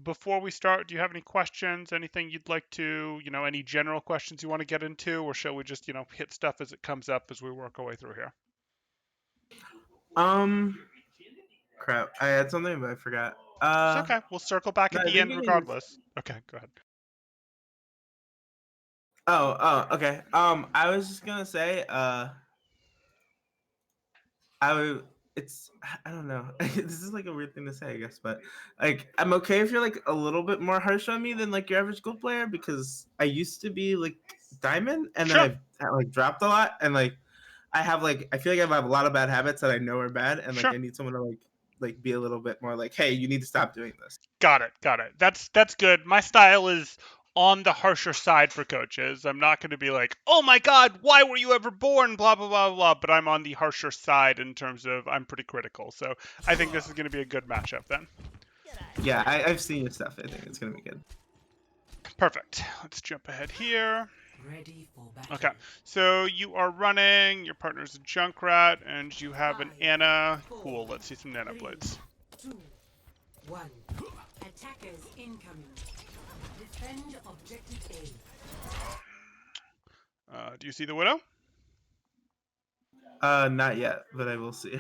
before we start, do you have any questions? Anything you'd like to, any general questions you want to get into, or shall we just, hit stuff as it comes up as we work our way through here? Um, crap. I had something, but I forgot. It's okay. We'll circle back No, at I the think end we can just. regardless. Okay, go ahead. Okay. I was just gonna say, I would. It's. I don't know. This is like a weird thing to say, I guess, but like, I'm okay if you're like a little bit more harsh on me than like your average gold player because I used to be like diamond, and then Sure. I like dropped a lot, and like I have like I feel like I have a lot of bad habits that I know are bad, and like Sure. I need someone to like be a little bit more like, hey, you need to stop doing this. Got it. Got it. That's good. My style is on the harsher side for coaches. I'm not going to be like, "Oh my God, why were you ever born?" Blah blah blah blah. But I'm on the harsher side in terms of I'm pretty critical. So I think this is going to be a good matchup then. Yeah, I've seen your stuff. I think it's gonna be good. Perfect. Let's jump ahead here. Ready for Okay, battle. so you are running. Your partner's a Junkrat, and you have an 5, Anna. 4, Cool. Let's see some Nano 3, Blades. 2, 1. Attackers incoming. Defend objective Do you see the Widow? Not yet, but I will see.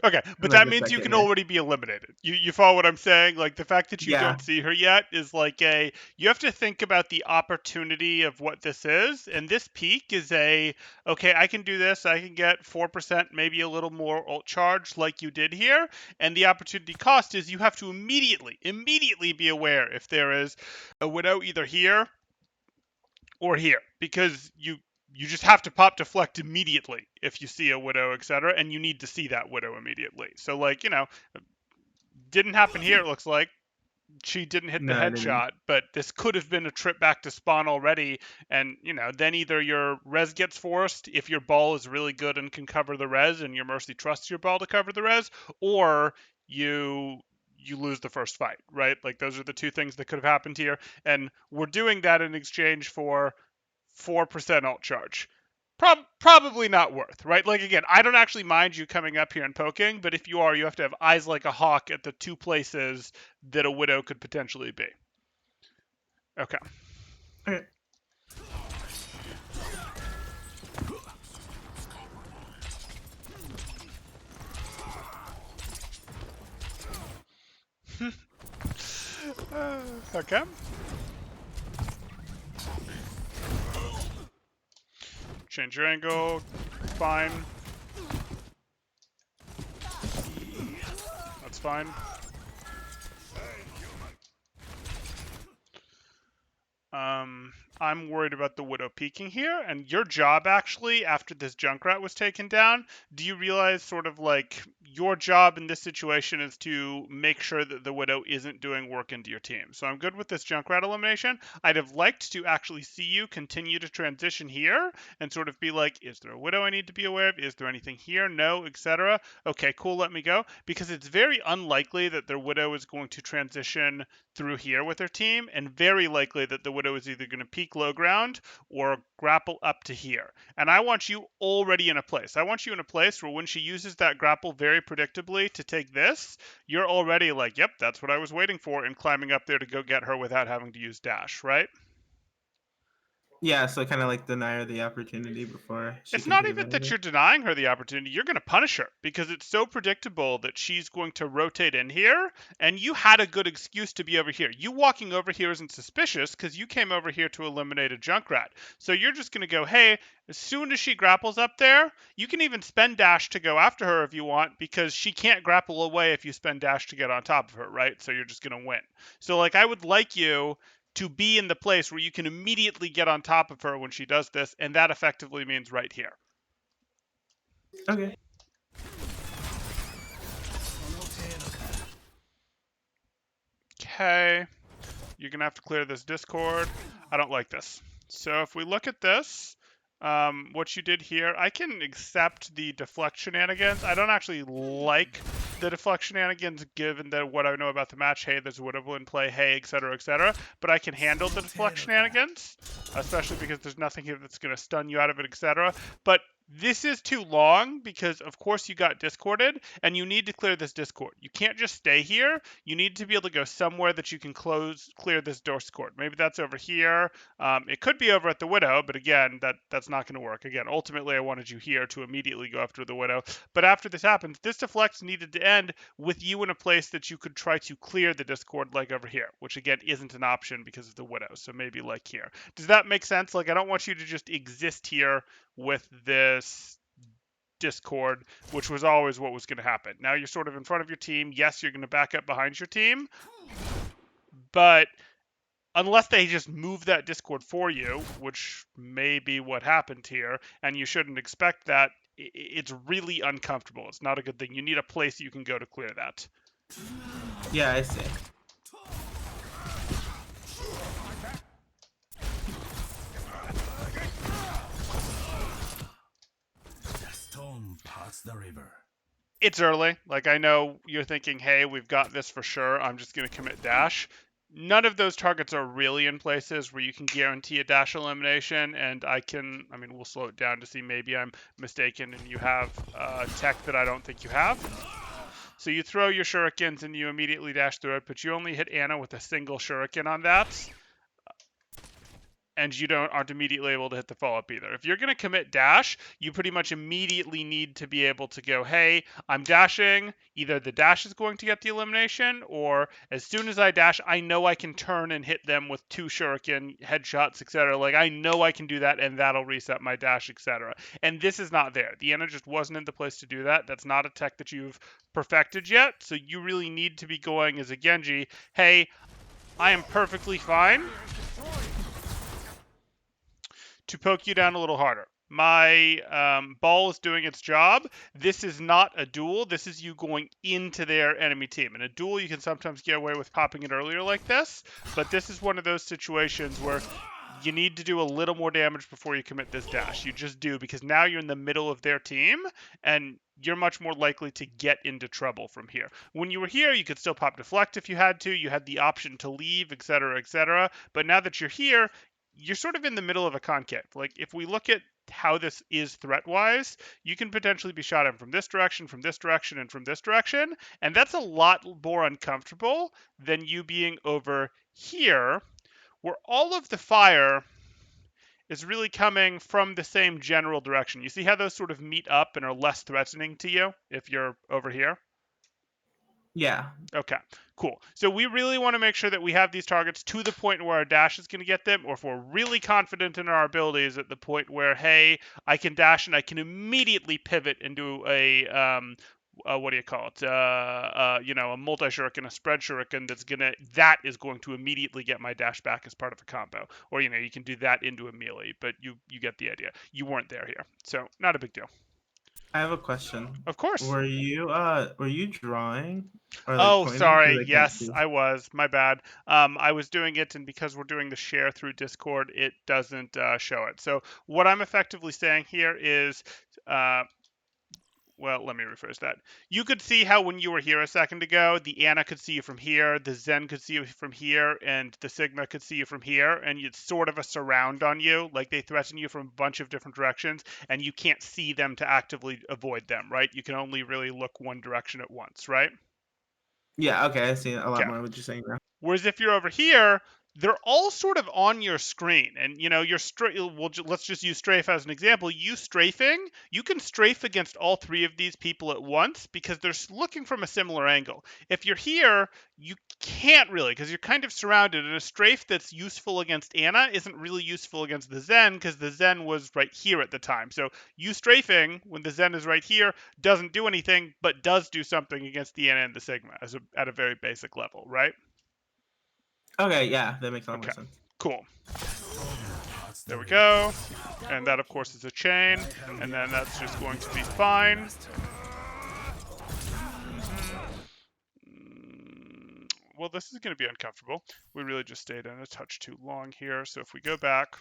Okay, In but like that a means you second can here. already be eliminated. You follow what I'm saying? Like the fact that you Yeah, don't see her yet is like you have to think about the opportunity of what this is. And this peak is okay, I can do this. I can get 4%, maybe a little more ult charge like you did here. And the opportunity cost is you have to immediately be aware if there is a Widow either here or here because you just have to pop deflect immediately if you see a Widow, etc., and you need to see that Widow immediately. So like, didn't happen here, it looks like. She didn't hit the no, I didn't. headshot, but this could have been a trip back to spawn already. And, then either your res gets forced if your ball is really good and can cover the res and your Mercy trusts your ball to cover the res, or you lose the first fight, right? Like those are the two things that could have happened here. And we're doing that in exchange for 4% alt charge. Probably not worth, right? Like again, I don't actually mind you coming up here and poking, but if you are, you have to have eyes like a hawk at the two places that a Widow could potentially be. Okay. Okay. Okay. Change your angle. Fine. That's fine. I'm worried about the Widow peeking here, and your job actually, after this Junkrat was taken down, do you realize sort of like your job in this situation is to make sure that the Widow isn't doing work into your team? So I'm good with this Junkrat elimination. I'd have liked to actually see you continue to transition here and sort of be like, is there a Widow I need to be aware of? Is there anything here? No, etc. Okay, cool, let me go. Because it's very unlikely that their Widow is going to transition through here with her team, and very likely that the Widow is either going to peek low ground or grapple up to here. And I want you already in a place. I want you in a place where when she uses that grapple very predictably to take this, you're already like, yep, that's what I was waiting for, and climbing up there to go get her without having to use dash, right? Yeah, so kind of like deny her the opportunity before she It's can not take even advantage that of you're it. denying her the opportunity. You're going to punish her because it's so predictable that she's going to rotate in here, and you had a good excuse to be over here. You walking over here isn't suspicious because you came over here to eliminate a Junkrat. So you're just going to go, hey, as soon as she grapples up there, you can even spend dash to go after her if you want because she can't grapple away if you spend dash to get on top of her, right? So you're just going to win. So, like, I would like you to be in the place where you can immediately get on top of her when she does this, and that effectively means right here. Okay. Okay, you're gonna have to clear this Discord. I don't like this. So if we look at this, what you did here, I can accept the deflect shenanigans. I don't actually like the deflect shenanigans given that what I know about the match. Hey, there's a Widow in play. Hey, etc., etc. But I can handle the deflect shenanigans, especially because there's nothing here that's gonna stun you out of it, etc. But This is too long because, of course, you got discorded and you need to clear this discord. You can't just stay here. You need to be able to go somewhere that you can clear this discord. Maybe that's over here. It could be over at the Widow, but again, that's not going to work. Again, ultimately, I wanted you here to immediately go after the Widow. But after this happens, this deflect needed to end with you in a place that you could try to clear the discord, like over here, which again isn't an option because of the Widow. So maybe like here. Does that make sense? Like, I don't want you to just exist here with this discord, which was always what was going to happen. Now you're sort of in front of your team. Yes, you're going to back up behind your team, but unless they just move that discord for you, which may be what happened here, and you shouldn't expect that, it's really uncomfortable. It's not a good thing. You need a place you can go to clear that. Yeah, I see. The river. It's early. Like, I know you're thinking, hey, we've got this for sure. I'm just going to commit dash. None of those targets are really in places where you can guarantee a dash elimination, and I mean, we'll slow it down to see maybe I'm mistaken and you have tech that I don't think you have. So you throw your shurikens and you immediately dash through it, but you only hit Anna with a single shuriken on that. And you aren't immediately able to hit the follow-up either. If you're going to commit dash, you pretty much immediately need to be able to go, hey, I'm dashing. Either the dash is going to get the elimination, or as soon as I dash, I know I can turn and hit them with 2 shuriken, headshots, etc. Like, I know I can do that, and that'll reset my dash, etc. And this is not there. The Ana just wasn't in the place to do that. That's not a tech that you've perfected yet, so you really need to be going as a Genji, hey, I am perfectly fine to poke you down a little harder. My ball is doing its job. This is not a duel. This is you going into their enemy team. In a duel, you can sometimes get away with popping it earlier like this, but this is one of those situations where you need to do a little more damage before you commit this dash. You just do, because now you're in the middle of their team, and you're much more likely to get into trouble from here. When you were here, you could still pop deflect if you had to. You had the option to leave, etc., etc. But now that you're here, you're sort of in the middle of a concave. Like, if we look at how this is threat-wise, you can potentially be shot in from this direction, and from this direction, and that's a lot more uncomfortable than you being over here, where all of the fire is really coming from the same general direction. You see how those sort of meet up and are less threatening to you if you're over here? Yeah. Okay, cool. So we really want to make sure that we have these targets to the point where our dash is going to get them, or if we're really confident in our abilities at the point where, hey, I can dash and I can immediately pivot into a, what do you call it? A multi-shuriken, a spread shuriken that is going to immediately get my dash back as part of a combo. Or, you can do that into a melee, but you get the idea. You weren't there here, so not a big deal. I have a question. Of course. Were you drawing or like Oh, pointing? Because sorry. I can't Yes, see. I was. My bad. I was doing it, and because we're doing the share through Discord, it doesn't show it. So what I'm effectively saying here is, well, let me rephrase that. You could see how when you were here a second ago, the Ana could see you from here, the Zen could see you from here, and the Sigma could see you from here, and it's sort of a surround on you. Like, they threaten you from a bunch of different directions, and you can't see them to actively avoid them, right? You can only really look one direction at once, right? Yeah, okay, I see a lot Okay. more what you're saying now. Whereas if you're over here, they're all sort of on your screen, and you're let's just use strafe as an example. You strafing, you can strafe against all 3 of these people at once because they're looking from a similar angle. If you're here, you can't really, because you're kind of surrounded, and a strafe that's useful against Ana isn't really useful against the Zen because the Zen was right here at the time. So you strafing when the Zen is right here doesn't do anything, but does do something against the Ana and the Sigma at a very basic level, right? Okay, yeah, that makes a lot more Okay, sense. cool. There we go. And that, of course, is a chain. And then that's just going to be fine. Well, this is going to be uncomfortable. We really just stayed in a touch too long here. So if we go back,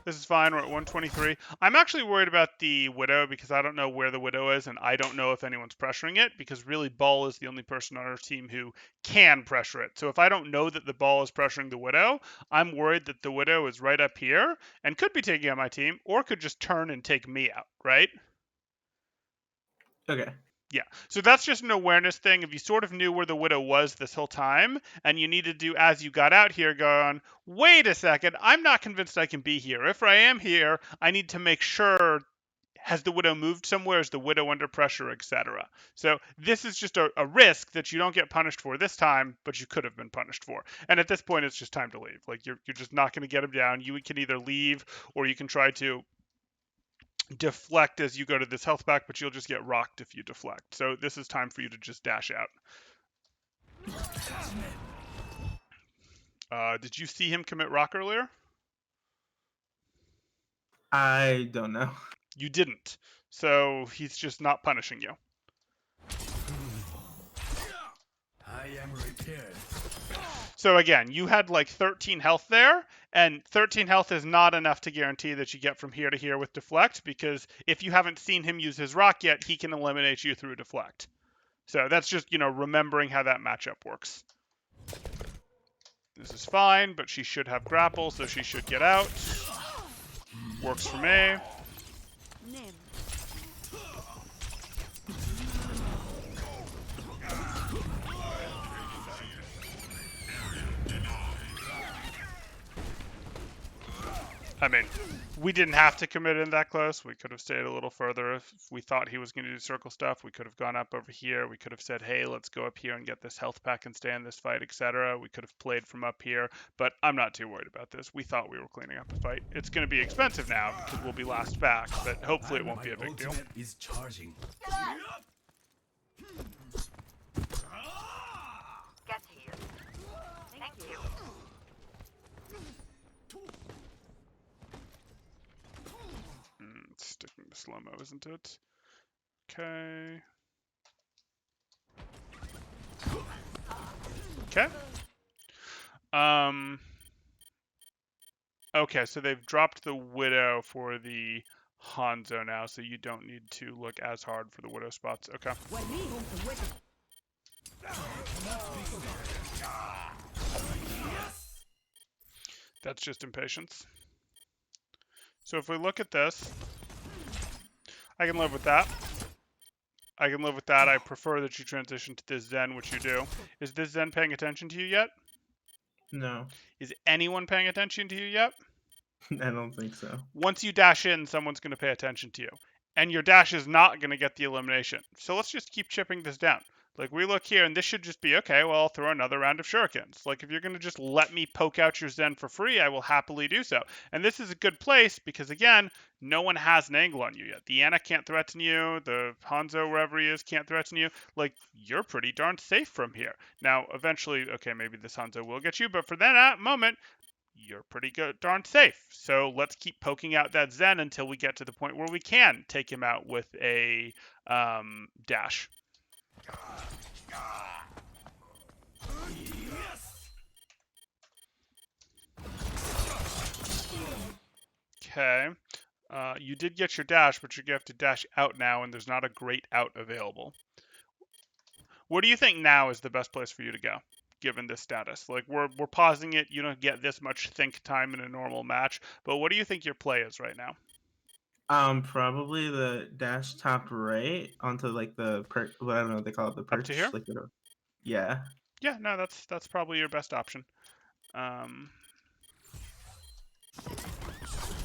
This is fine. We're at 123. I'm actually worried about the Widow because I don't know where the Widow is, and I don't know if anyone's pressuring it because really Ball is the only person on our team who can pressure it. So if I don't know that the Ball is pressuring the Widow, I'm worried that the Widow is right up here and could be taking out my team or could just turn and take me out, right? Okay. Yeah, so that's just an awareness thing. If you sort of knew where the Widow was this whole time, and you needed to, as you got out here, go on, wait a second, I'm not convinced I can be here. If I am here, I need to make sure, has the Widow moved somewhere? Is the Widow under pressure, etc.? So this is just a risk that you don't get punished for this time, but you could have been punished for. And at this point, it's just time to leave. Like, you're just not going to get him down. You can either leave, or you can try to deflect as you go to this health pack, but you'll just get rocked if you deflect. So this is time for you to just dash out. Did you see him commit rock earlier? I don't know. You didn't. So he's just not punishing you. I am repaired. So again, you had like 13 health there, and 13 health is not enough to guarantee that you get from here to here with deflect, because if you haven't seen him use his rock yet, he can eliminate you through deflect. So that's just, remembering how that matchup works. This is fine, but she should have grapple, so she should get out. Works for me. I mean, we didn't have to commit in that close. We could have stayed a little further if we thought he was going to do circle stuff. We could have gone up over here. We could have said, hey, let's go up here and get this health pack and stay in this fight, etc. We could have played from up here, but I'm not too worried about this. We thought we were cleaning up the fight. It's going to be expensive now because we'll be last back, but hopefully it won't be a big deal. Is charging. Get here. Thank you. It's sticking to slow-mo, isn't it? Okay. Okay. Okay, so they've dropped the Widow for the Hanzo now, so you don't need to look as hard for the Widow spots. Okay. That's just impatience. So if we look at this, I can live with that. I can live with that. I prefer that you transition to this Zen, which you do. Is this Zen paying attention to you yet? No. Is anyone paying attention to you yet? I don't think so. Once you dash in, someone's going to pay attention to you. And your dash is not going to get the elimination. So let's just keep chipping this down. Like, we look here, and this should just be, okay, well, I'll throw another round of shurikens. Like, if you're going to just let me poke out your Zen for free, I will happily do so. And this is a good place because, again, no one has an angle on you yet. The Ana can't threaten you. The Hanzo, wherever he is, can't threaten you. Like, you're pretty darn safe from here. Now, eventually, okay, maybe this Hanzo will get you, but for that moment, you're pretty good, darn safe. So let's keep poking out that Zen until we get to the point where we can take him out with a dash. Okay. You did get your dash, but you're going to have to dash out now, and there's not a great out available. Where do you think now is the best place for you to go, given this status? Like, we're pausing it. You don't get this much think time in a normal match, but what do you think your play is right now? Probably the dash top right onto like the what I don't know what they call it, the perch. Up to here? Like yeah. Yeah, no, that's probably your best option.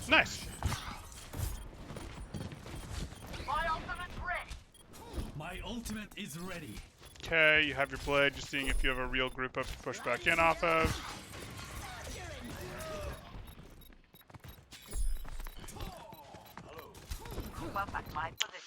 Nice. My ultimate's ready. My ultimate is ready. Okay, you have your blade, just seeing if you have a real group up to push back in off of. Move up at my position.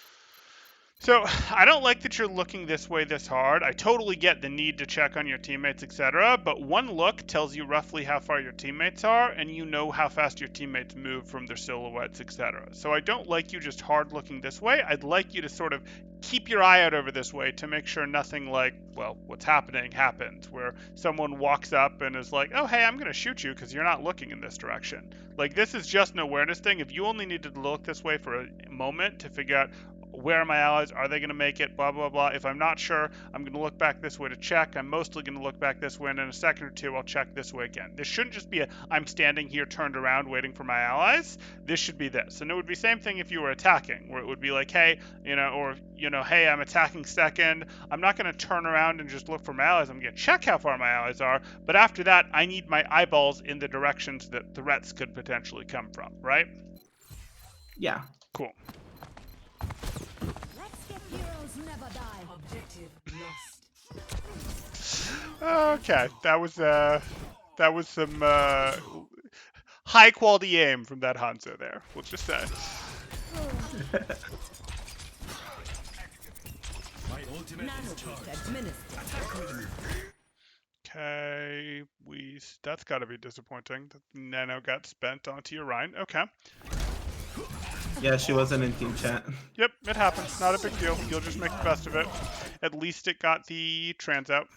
So I don't like that you're looking this way this hard. I totally get the need to check on your teammates, etc. But one look tells you roughly how far your teammates are, and you know how fast your teammates move from their silhouettes, etc. So I don't like you just hard looking this way. I'd like you to sort of keep your eye out over this way to make sure nothing like, well, what's happening happens, where someone walks up and is like, oh, hey, I'm going to shoot you because you're not looking in this direction. Like, this is just an awareness thing. If you only needed to look this way for a moment to figure out, where are my allies? Are they going to make it? Blah, blah, blah. If I'm not sure, I'm going to look back this way to check. I'm mostly going to look back this way, and in a second or two, I'll check this way again. This shouldn't just be a, I'm standing here turned around waiting for my allies. This should be this. And it would be same thing if you were attacking, where it would be like, hey, or, hey, I'm attacking second. I'm not going to turn around and just look for my allies. I'm going to check how far my allies are. But after that, I need my eyeballs in the directions that threats could potentially come from, right? Yeah. Cool. Let's get heroes never die. Objective lost. Okay, that was some high quality aim from that Hanzo there. We'll just say. My ultimate is Nanoboost charged. administered. Attack with me. Okay, that's got to be disappointing. The nano got spent onto your Rhine. Okay. Yeah, she wasn't in team chat. Yep, it happens. Not a big deal. You'll just make the best of it. At least it got the trans out.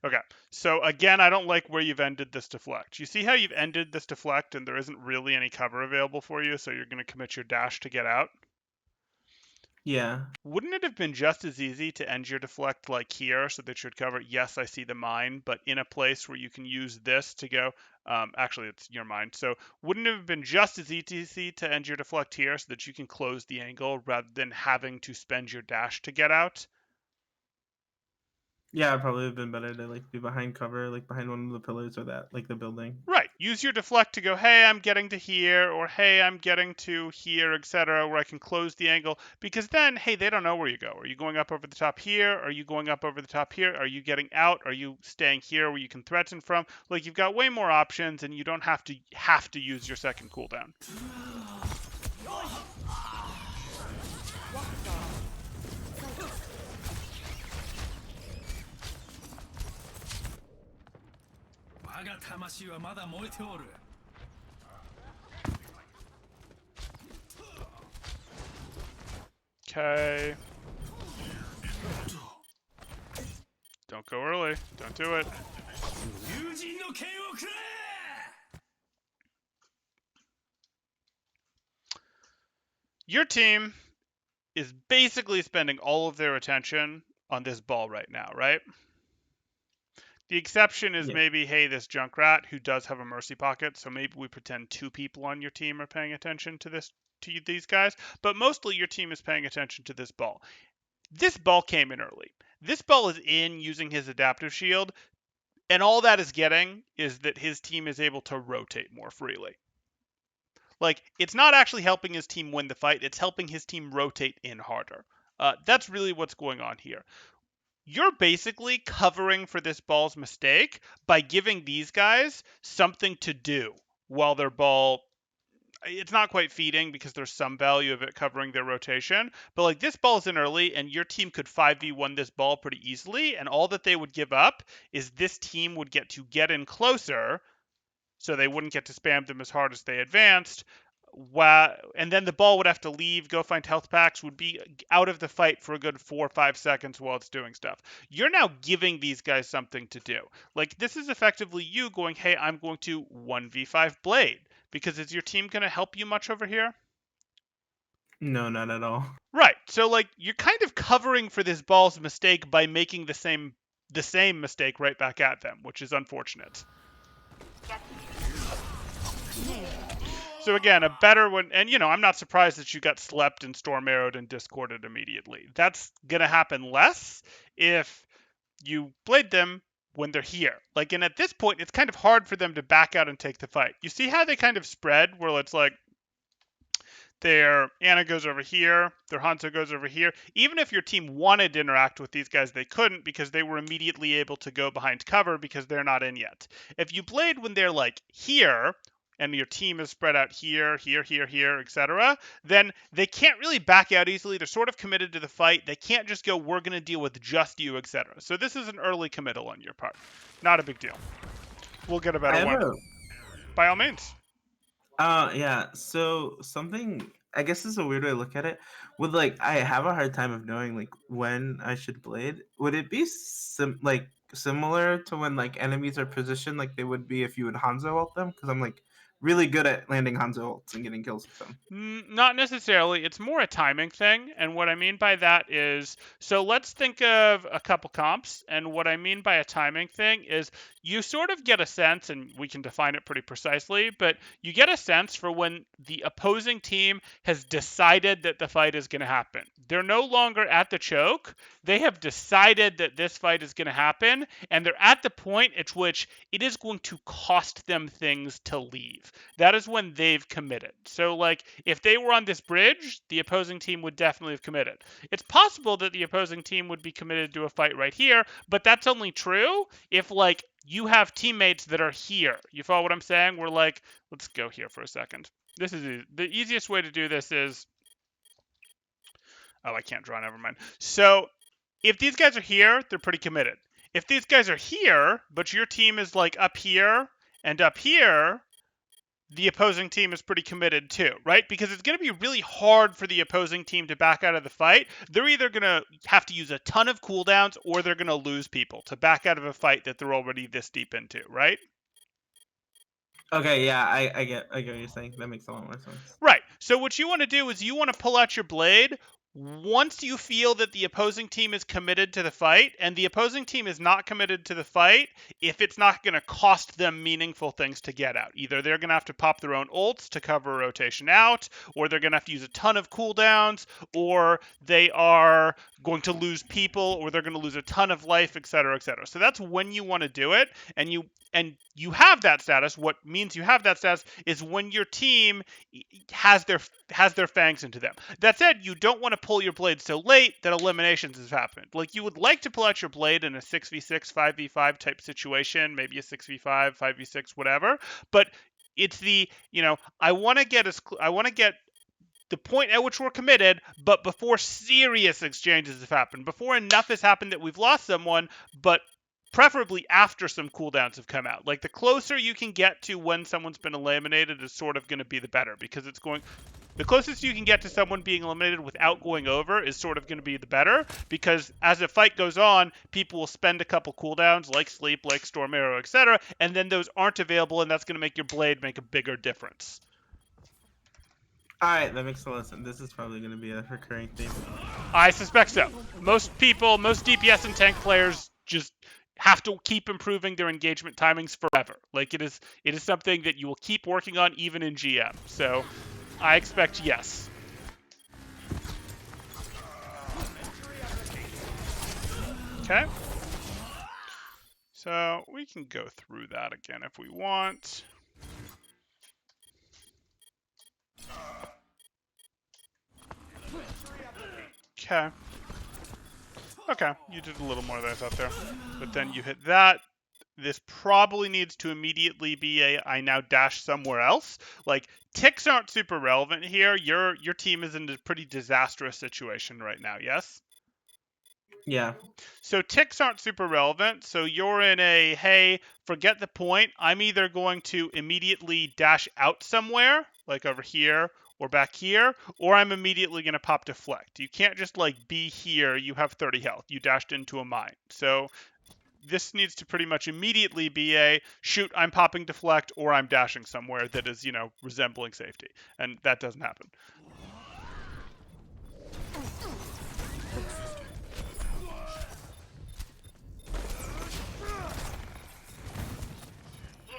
Okay, so again, I don't like where you've ended this deflect. You see how you've ended this deflect and there isn't really any cover available for you, so you're going to commit your dash to get out? Yeah. Wouldn't it have been just as easy to end your deflect like here so that you'd cover, yes, I see the mine, but in a place where you can use this to go, actually, it's your mine. So wouldn't it have been just as easy to end your deflect here so that you can close the angle rather than having to spend your dash to get out? Yeah, it'd probably have been better to like be behind cover, like behind one of the pillars or that, like the building. Right. Use your deflect to go, hey, I'm getting to here, or hey, I'm getting to here, etc., where I can close the angle. Because then, hey, they don't know where you go. Are you going up over the top here? Are you going up over the top here? Are you getting out? Are you staying here where you can threaten from? Like, you've got way more options, and you don't have to use your second cooldown. Okay. Don't go early. Don't do it. Your team is basically spending all of their attention on this ball right now, right? The exception is Yeah. maybe, hey, this Junkrat who does have a mercy pocket, so maybe we pretend 2 people on your team are paying attention to these guys, but mostly your team is paying attention to this ball. This ball came in early. This ball is in using his adaptive shield, and all that is getting is that his team is able to rotate more freely. Like, it's not actually helping his team win the fight, it's helping his team rotate in harder. That's really what's going on here. You're basically covering for this ball's mistake by giving these guys something to do while their ball, it's not quite feeding because there's some value of it covering their rotation, but like this ball's in early and your team could 5v1 this ball pretty easily, and all that they would give up is this team would get to get in closer so they wouldn't get to spam them as hard as they advanced. And then the ball would have to leave, go find health packs, would be out of the fight for a good 4 or 5 seconds while it's doing stuff. You're now giving these guys something to do. Like, this is effectively you going, hey, I'm going to 1v5 Blade. Because is your team going to help you much over here? No, not at all. Right. So, like, you're kind of covering for this ball's mistake by making the same mistake right back at them, which is unfortunate. So again, a better one, and I'm not surprised that you got slept and storm arrowed and discorded immediately. That's gonna happen less if you blade them when they're here. Like, and at this point, it's kind of hard for them to back out and take the fight. You see how they kind of spread, where it's like their Ana goes over here, their Hanzo goes over here. Even if your team wanted to interact with these guys, they couldn't because they were immediately able to go behind cover because they're not in yet. If you played when they're like here, and your team is spread out here, here, here, here, etc., then they can't really back out easily. They're sort of committed to the fight. They can't just go, we're going to deal with just you, etc. So this is an early committal on your part. Not a big deal. We'll get a I better have one. a By all means. yeah. So something I guess is a weird way to look at it. With like, I have a hard time of knowing like when I should blade. Would it be similar to when like enemies are positioned like they would be if you would Hanzo ult them? Because I'm like really good at landing Hanzo ults and getting kills with them. Not necessarily. It's more a timing thing. And what I mean by that is, so let's think of a couple comps. And what I mean by a timing thing is you sort of get a sense, and we can define it pretty precisely, but you get a sense for when the opposing team has decided that the fight is going to happen. They're no longer at the choke. They have decided that this fight is going to happen. And they're at the point at which it is going to cost them things to leave. That is when they've committed. So, like, if they were on this bridge, the opposing team would definitely have committed. It's possible that the opposing team would be committed to a fight right here, but that's only true if, like, you have teammates that are here. You follow what I'm saying? We're like, let's go here for a second. This is the easiest way to do this is, oh, I can't draw, never mind. So, if these guys are here, they're pretty committed. If these guys are here, but your team is, like, up here and up here, the opposing team is pretty committed too, right? Because it's going to be really hard for the opposing team to back out of the fight. They're either going to have to use a ton of cooldowns or they're going to lose people to back out of a fight that they're already this deep into, right? Okay, yeah, I get what you're saying. That makes a lot more sense. Right. So what you want to do is you want to pull out your blade once you feel that the opposing team is committed to the fight, and the opposing team is not committed to the fight if it's not going to cost them meaningful things to get out. Either they're going to have to pop their own ults to cover a rotation out, or they're going to have to use a ton of cooldowns, or they are going to lose people, or they're going to lose a ton of life, etc., etc. So that's when you want to do it, and you have that status. What means you have that status is when your team has their fangs into them. That said, you don't want to pull your blade so late that eliminations has happened. Like, you would like to pull out your blade in a 6v6, 5v5 type situation, maybe a 6v5, 5v6, whatever. But it's the, I want to get the point at which we're committed, but before serious exchanges have happened, before enough has happened that we've lost someone, but preferably after some cooldowns have come out. Like, the closer you can get to when someone's been eliminated is sort of going to be the better, because the closest you can get to someone being eliminated without going over is sort of going to be the better, because as the fight goes on, people will spend a couple cooldowns, like sleep, like storm arrow, etc., and then those aren't available, and that's going to make your blade make a bigger difference. All right, that makes a lot of sense. This is probably going to be a recurring theme. I suspect so. Most DPS and tank players just have to keep improving their engagement timings forever. Like, it is something that you will keep working on even in GM. So I expect yes. Okay. So we can go through that again if we want. Okay. Okay, you did a little more than I thought there. But then you hit that. This probably needs to immediately be I now dash somewhere else. Like, ticks aren't super relevant here. Your team is in a pretty disastrous situation right now, yes? Yeah. So ticks aren't super relevant. So you're in a, hey, forget the point. I'm either going to immediately dash out somewhere, like over here or back here, or I'm immediately going to pop deflect. You can't just, like, be here. You have 30 health. You dashed into a mine. So this needs to pretty much immediately be a, shoot, I'm popping deflect, or I'm dashing somewhere that is, resembling safety. And that doesn't happen.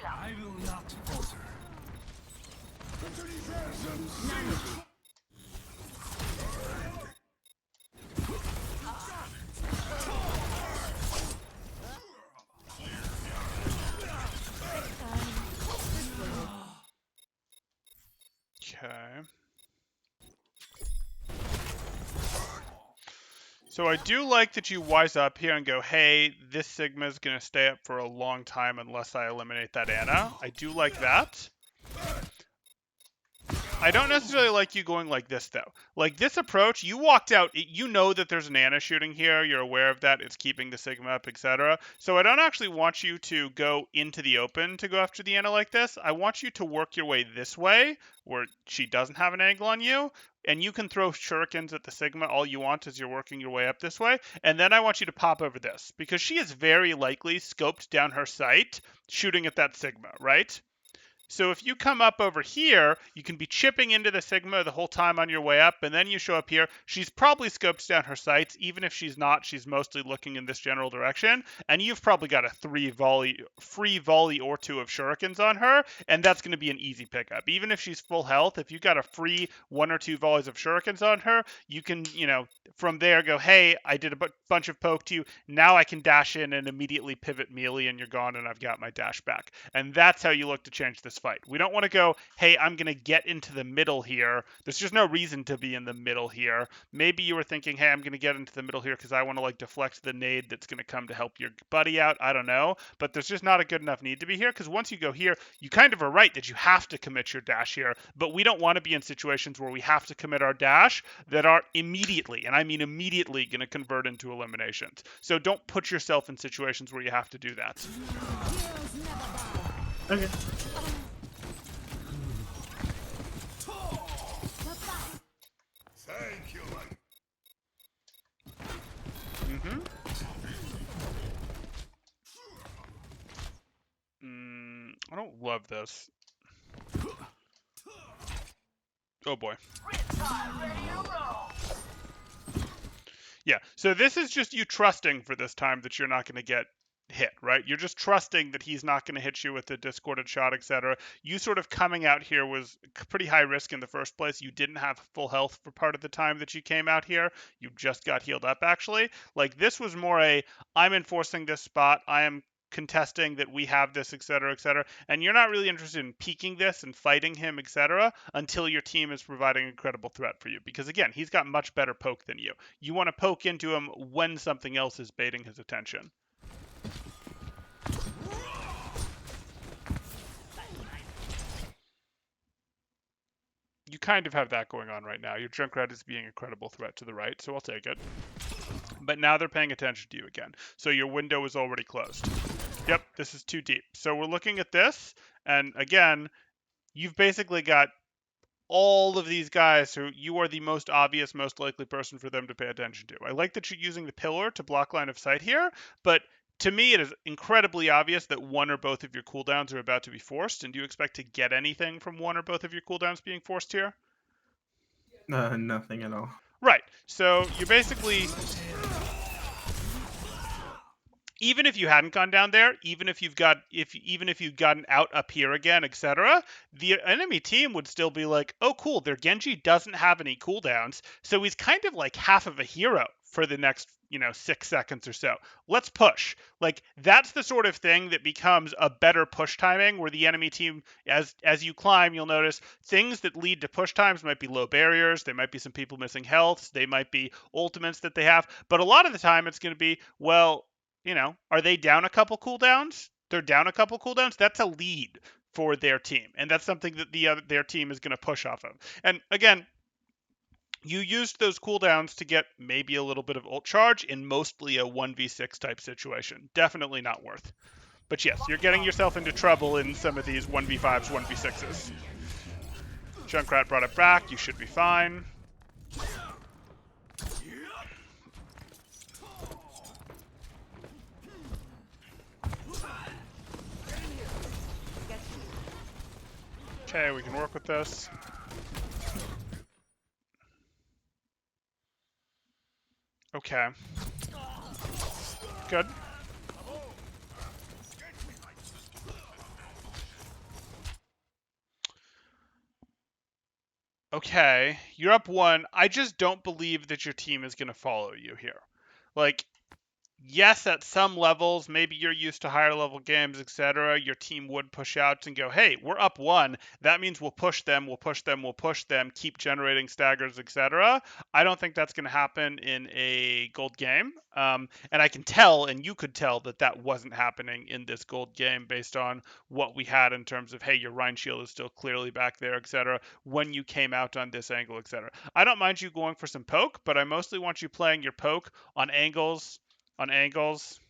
I will not falter. Okay. So I do like that you wise up here and go, hey, this Sigma is going to stay up for a long time unless I eliminate that Ana. I do like that. I don't necessarily like you going like this, though. Like, this approach, you walked out, you know that there's an Ana shooting here, you're aware of that, it's keeping the Sigma up, etc. So I don't actually want you to go into the open to go after the Ana like this. I want you to work your way this way, where she doesn't have an angle on you, and you can throw shurikens at the Sigma all you want as you're working your way up this way, and then I want you to pop over this, because she is very likely scoped down her sight, shooting at that Sigma, right? So if you come up over here, you can be chipping into the Sigma the whole time on your way up, and then you show up here. She's probably scoped down her sights. Even if she's not, she's mostly looking in this general direction. And you've probably got a free volley or two of shurikens on her, and that's going to be an easy pickup. Even if she's full health, if you got a free 1 or 2 volleys of shurikens on her, you can, from there go, hey, I did a bunch of poke to you. Now I can dash in and immediately pivot melee, and you're gone, and I've got my dash back. And that's how you look to change this fight. We don't want to go, hey, I'm going to get into the middle here. There's just no reason to be in the middle here. Maybe you were thinking, hey, I'm going to get into the middle here because I want to deflect the nade that's going to come to help your buddy out. I don't know. But there's just not a good enough need to be here, because once you go here, you kind of are right that you have to commit your dash here. But we don't want to be in situations where we have to commit our dash that are immediately, and I mean immediately, going to convert into eliminations. So don't put yourself in situations where you have to do that. Heroes never die. Okay. Thank you. I don't love this. Oh boy. Yeah, so this is just you trusting for this time that you're not going to get hit, right? You're just trusting that he's not going to hit you with a discorded shot, etc. You sort of coming out here was pretty high risk in the first place. You didn't have full health for part of the time that you came out here. You just got healed up, actually. Like, this was more I'm enforcing this spot. I am contesting that we have this, etc., etc. And you're not really interested in peeking this and fighting him, etc., until your team is providing a credible threat for you. Because, again, he's got much better poke than you. You want to poke into him when something else is baiting his attention. You kind of have that going on right now. Your Junkrat is being a credible threat to the right, so I'll take it. But now they're paying attention to you again. So your window is already closed. Yep, this is too deep. So we're looking at this, and again, you've basically got all of these guys who you are the most obvious, most likely person for them to pay attention to. I like that you're using the pillar to block line of sight here, but to me, it is incredibly obvious that one or both of your cooldowns are about to be forced. And do you expect to get anything from one or both of your cooldowns being forced here? Nothing at all. Right. So you're basically, even if you hadn't gone down there, even if you've gotten out up here again, etc., the enemy team would still be like, oh, cool, their Genji doesn't have any cooldowns, so he's kind of like half of a hero for the next 6 seconds or so. Let's push. Like, that's the sort of thing that becomes a better push timing, where the enemy team, as you climb, you'll notice things that lead to push times might be low barriers, there might be some people missing health, they might be ultimates that they have, but a lot of the time it's going to be, well, are they down a couple cooldowns? They're down a couple cooldowns. That's a lead for their team, and that's something that their team is going to push off of. And again, you used those cooldowns to get maybe a little bit of ult charge in mostly a 1v6 type situation. Definitely not worth. But yes, you're getting yourself into trouble in some of these 1v5s, 1v6s. Junkrat brought it back. You should be fine. Okay, we can work with this. Okay. Good. Okay, you're up 1. I just don't believe that your team is going to follow you here. Like, yes, at some levels, maybe you're used to higher level games, etc. Your team would push out and go, hey, we're up one. That means we'll push them, we'll push them, we'll push them, keep generating staggers, etc. I don't think that's going to happen in a gold game. And I can tell, and you could tell, that that wasn't happening in this gold game based on what we had in terms of, hey, your Rhine shield is still clearly back there, etc. When you came out on this angle, etc. I don't mind you going for some poke, but I mostly want you playing your poke on angles, on angles,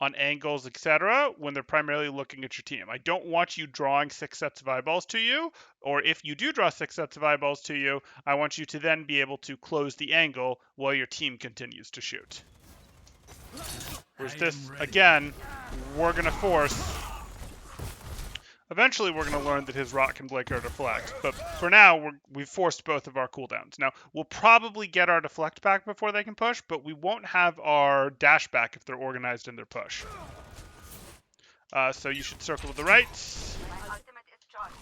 on angles, etc., when they're primarily looking at your team. I don't want you drawing 6 sets of eyeballs to you, or if you do draw 6 sets of eyeballs to you, I want you to then be able to close the angle while your team continues to shoot. Whereas this, again, we're going to force. Eventually, we're going to learn that his rock can blink or deflect, but for now, we've forced both of our cooldowns. Now, we'll probably get our deflect back before they can push, but we won't have our dash back if they're organized in their push. So you should circle to the right. My ultimate is charged.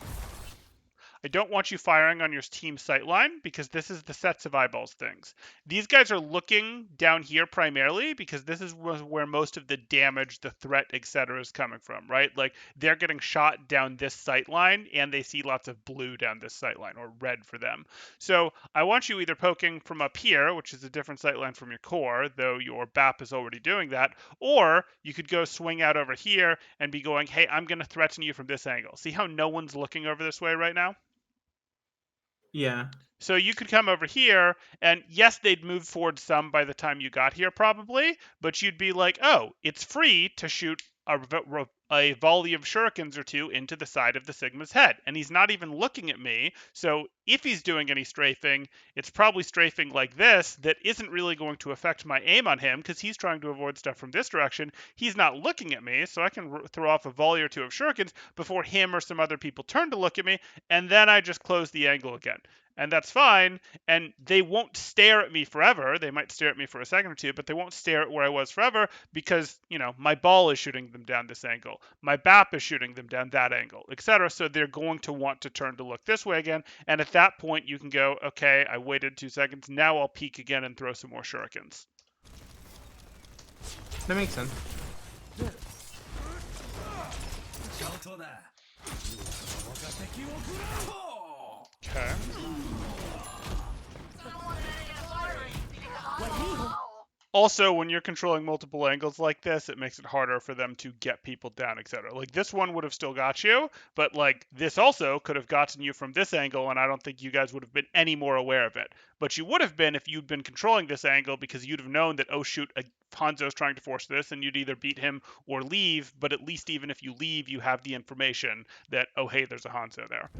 I don't want you firing on your team sightline because this is the sets of eyeballs things. These guys are looking down here primarily because this is where most of the damage, the threat, etc. is coming from, right? Like they're getting shot down this sightline and they see lots of blue down this sightline, or red for them. So I want you either poking from up here, which is a different sightline from your core, though your BAP is already doing that, or you could go swing out over here and be going, hey, I'm going to threaten you from this angle. See how no one's looking over this way right now? Yeah. So you could come over here, and yes, they'd move forward some by the time you got here, probably, but you'd be like, oh, it's free to shoot a volley of shurikens or two into the side of the Sigma's head. And he's not even looking at me, so if he's doing any strafing, it's probably strafing like this that isn't really going to affect my aim on him because he's trying to avoid stuff from this direction. He's not looking at me, so I can throw off a volley or two of shurikens before him or some other people turn to look at me, and then I just close the angle again. And that's fine, and they won't stare at me forever. They might stare at me for a second or two, but they won't stare at where I was forever because, my ball is shooting them down this angle. My BAP is shooting them down that angle, etc. So they're going to want to turn to look this way again, and at that point you can go, okay, I waited 2 seconds, now I'll peek again and throw some more shurikens. That makes sense. Okay. Also, when you're controlling multiple angles like this, it makes it harder for them to get people down, etc. Like this one would have still got you, but like this also could have gotten you from this angle, and I don't think you guys would have been any more aware of it. But you would have been if you'd been controlling this angle because you'd have known that, oh shoot, Hanzo's trying to force this, and you'd either beat him or leave, but at least even if you leave, you have the information that, oh hey, there's a Hanzo there.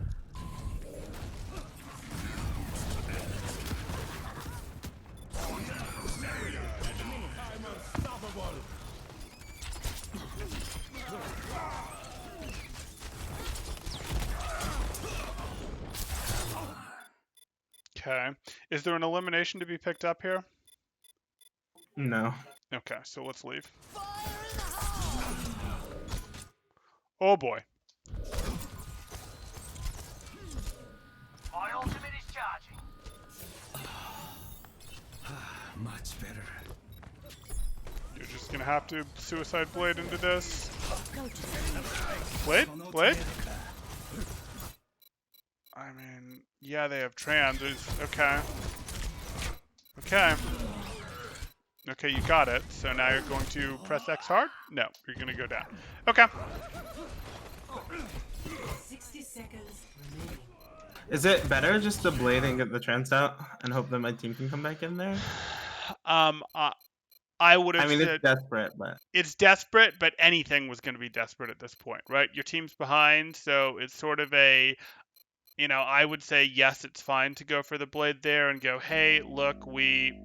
Okay. Is there an elimination to be picked up here? No. Okay, so let's leave. Oh boy. My ultimate is charging. Much better. You're just gonna have to suicide blade into this. Blade? Blade? I mean, yeah, they have trans. Okay. Okay. Okay, you got it. So now you're going to press X hard? No, you're gonna go down. Okay. 60 seconds remaining. Is it better just to blade and get the trance out and hope that my team can come back in there? I would have I mean, said it's desperate, but it's desperate, but anything was going to be desperate at this point, right? Your team's behind, so it's sort of a, I would say yes, it's fine to go for the blade there and go, hey, look, we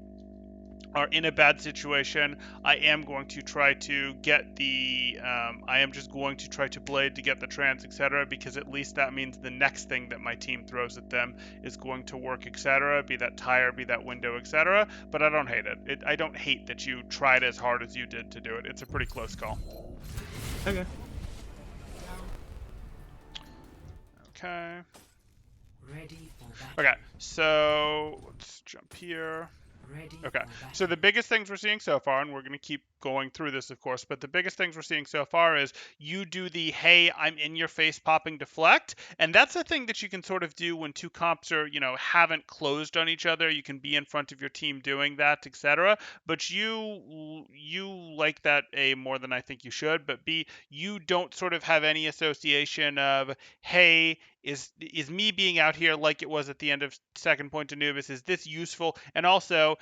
are in a bad situation. I am going to try to get I am just going to try to blade to get the trans, etc., because at least that means the next thing that my team throws at them is going to work, etc., be that tire, be that window, etc., but I don't hate it. I don't hate that you tried as hard as you did to do it. It's a pretty close call. okay. Okay. Ready for battle. Okay, so let's jump here. Ready Okay. for battle. So the biggest things we're seeing so far, and we're going to keep going through this, of course, but the biggest things we're seeing so far is you do the, hey, I'm in your face popping deflect. And that's a thing that you can sort of do when two comps are, haven't closed on each other. You can be in front of your team doing that, etc. But you like that, A, more than I think you should, but B, you don't sort of have any association of, hey, is me being out here like it was at the end of second point Anubis, is this useful? And also,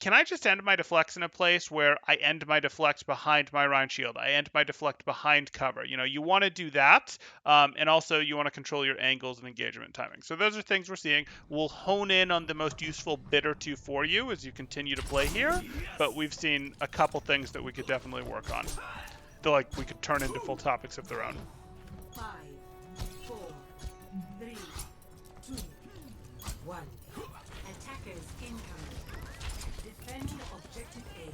can I just end my deflects in a place where I end my deflect behind my Rhine shield? I end my deflect behind cover. You want to do that, and also you want to control your angles and engagement timing. So those are things we're seeing. We'll hone in on the most useful bit or two for you as you continue to play here, but we've seen a couple things that we could definitely work on. That we could turn into full topics of their own. 5, 4, 3, 2, 1. Attackers incoming. Defend objective A.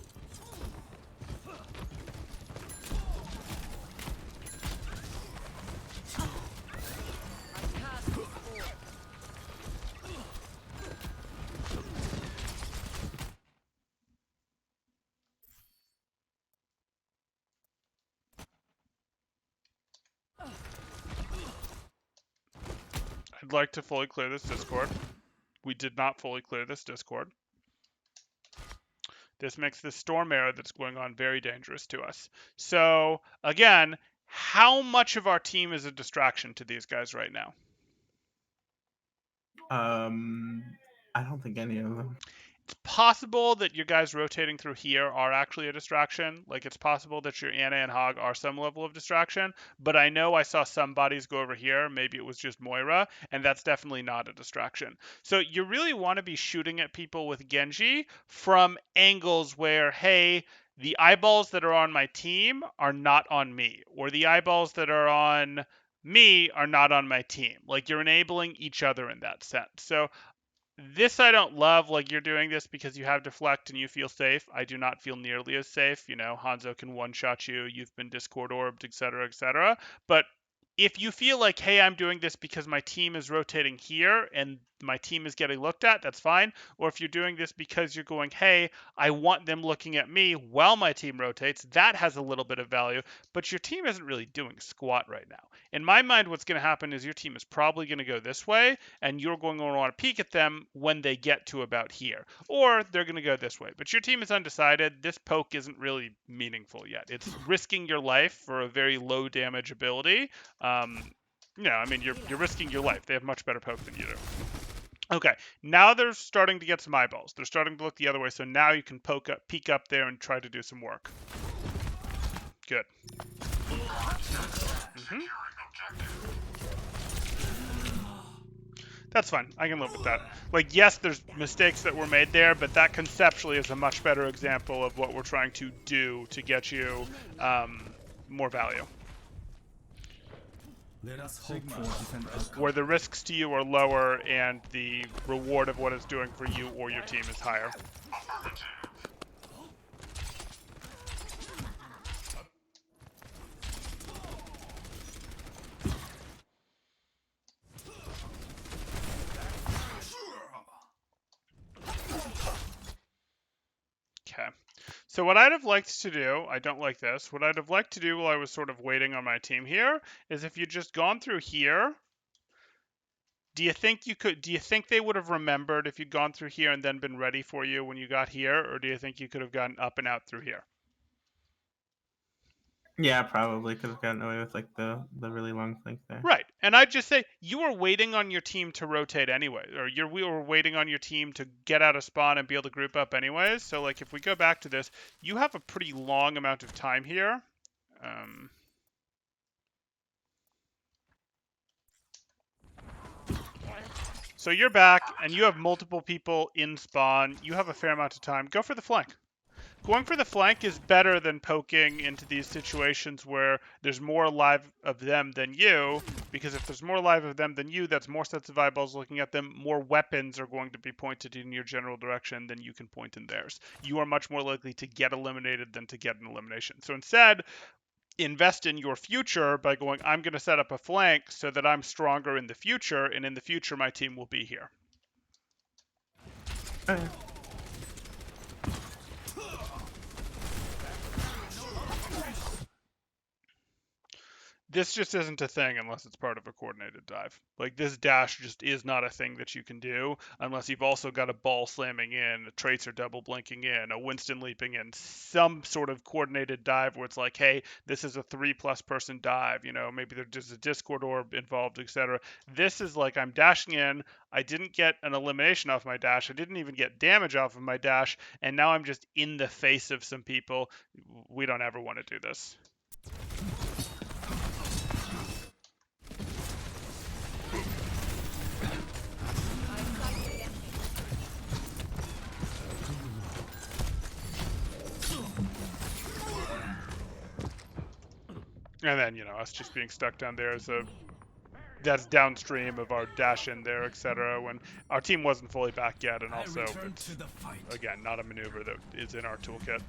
I'd like to fully clear this Discord. We did not fully clear this Discord. This makes this storm arrow that's going on very dangerous to us. So, again, how much of our team is a distraction to these guys right now? I don't think any of them. It's possible that your guys rotating through here are actually a distraction. It's possible that your Anna and Hog are some level of distraction, but I know I saw some bodies go over here. Maybe it was just Moira, and that's definitely not a distraction. So you really want to be shooting at people with Genji from angles where, hey, the eyeballs that are on my team are not on me, or the eyeballs that are on me are not on my team. You're enabling each other in that sense. So this I don't love. You're doing this because you have deflect and you feel safe. I do not feel nearly as safe. Hanzo can one-shot you. You've been Discord orbed, etc., etc. But if you feel like, hey, I'm doing this because my team is rotating here and my team is getting looked at, that's fine. Or if you're doing this because you're going, hey, I want them looking at me while my team rotates, that has a little bit of value. But your team isn't really doing squat right now. In my mind, what's going to happen is your team is probably going to go this way, and you're going to want to peek at them when they get to about here. Or they're going to go this way. But your team is undecided. This poke isn't really meaningful yet. It's risking your life for a very low damage ability. You're risking your life. They have much better poke than you do. Okay, now they're starting to get some eyeballs. They're starting to look the other way, so now you can peek up there and try to do some work. Good. That's fine. I can live with that. Yes, there's mistakes that were made there, but that conceptually is a much better example of what we're trying to do to get you more value. Let us hope for different outcome. Where the risks to you are lower and the reward of what it's doing for you or your team is higher. Okay. So what I'd have liked to do, I don't like this, what I'd have liked to do while I was sort of waiting on my team here, is if you'd just gone through here, do you think they would have remembered if you'd gone through here and then been ready for you when you got here, or do you think you could have gotten up and out through here? Yeah, probably could have gotten away with the really long flank there. Right. And I'd just say you were waiting on your team to rotate anyway, or we were waiting on your team to get out of spawn and be able to group up anyways. So if we go back to this, you have a pretty long amount of time here. So you're back and you have multiple people in spawn. You have a fair amount of time. Go for the flank. Going for the flank is better than poking into these situations where there's more alive of them than you, because if there's more alive of them than you, that's more sets of eyeballs looking at them. More weapons are going to be pointed in your general direction than you can point in theirs. You are much more likely to get eliminated than to get an elimination. So instead, invest in your future by going, I'm going to set up a flank so that I'm stronger in the future, and in the future my team will be here. This just isn't a thing unless it's part of a coordinated dive. Like this dash just is not a thing that you can do unless you've also got a ball slamming in, a tracer double blinking in, a Winston leaping in, some sort of coordinated dive where it's like, hey, this is a 3+ person dive. You know, maybe there's just a Discord orb involved, etc. This is like I'm dashing in. I didn't get an elimination off my dash. I didn't even get damage off of my dash, and now I'm just in the face of some people. We don't ever want to do this. And then, you know, us just being stuck down there is that's downstream of our dash in there, etc. When our team wasn't fully back yet, and also it's, again, not a maneuver that is in our toolkit.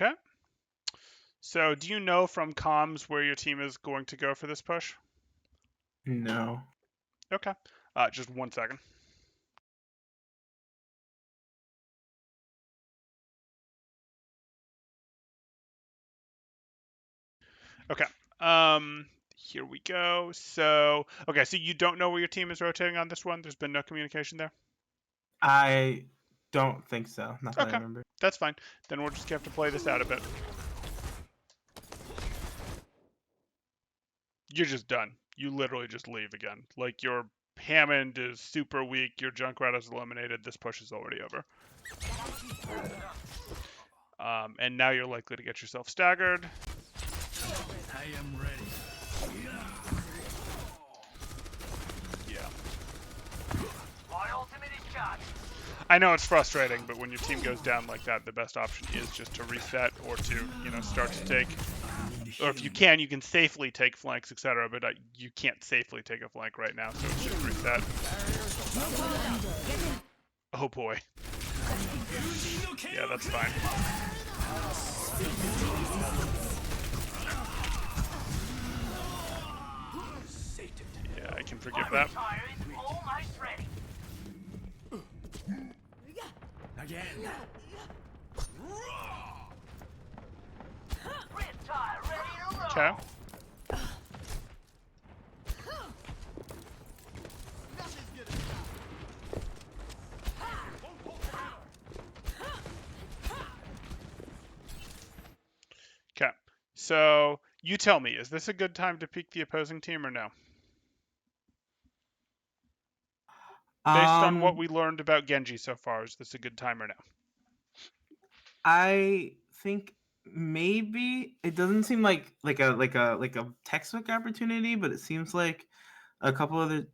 Okay. So, do you know from comms where your team is going to go for this push? No. Okay. Just 1 second. Okay. Here we go. So, okay, so you don't know where your team is rotating on this one? There's been no communication there? I don't think so. Not that I Okay. remember. That's fine. Then we'll just have to play this out a bit. You're just done. You literally just leave again. Like, your Hammond is super weak, your Junkrat is eliminated, this push is already over. And now you're likely to get yourself staggered. I am ready. Yeah. My ultimate is charged. I know it's frustrating, but when your team goes down like that, the best option is just to reset or to, you know, start to take, or if you can safely take flanks, etc. But you can't safely take a flank right now, so it's just reset. Oh boy. Yeah, that's fine. Yeah, I can forgive that. Tire is almost ready. Again. Red tire ready to roll. Okay. Okay. So you tell me, is this a good time to peek the opposing team or no? Based on what we learned about Genji so far, is this a good time or no? I think maybe it doesn't seem like a textbook opportunity, but it seems like a couple of the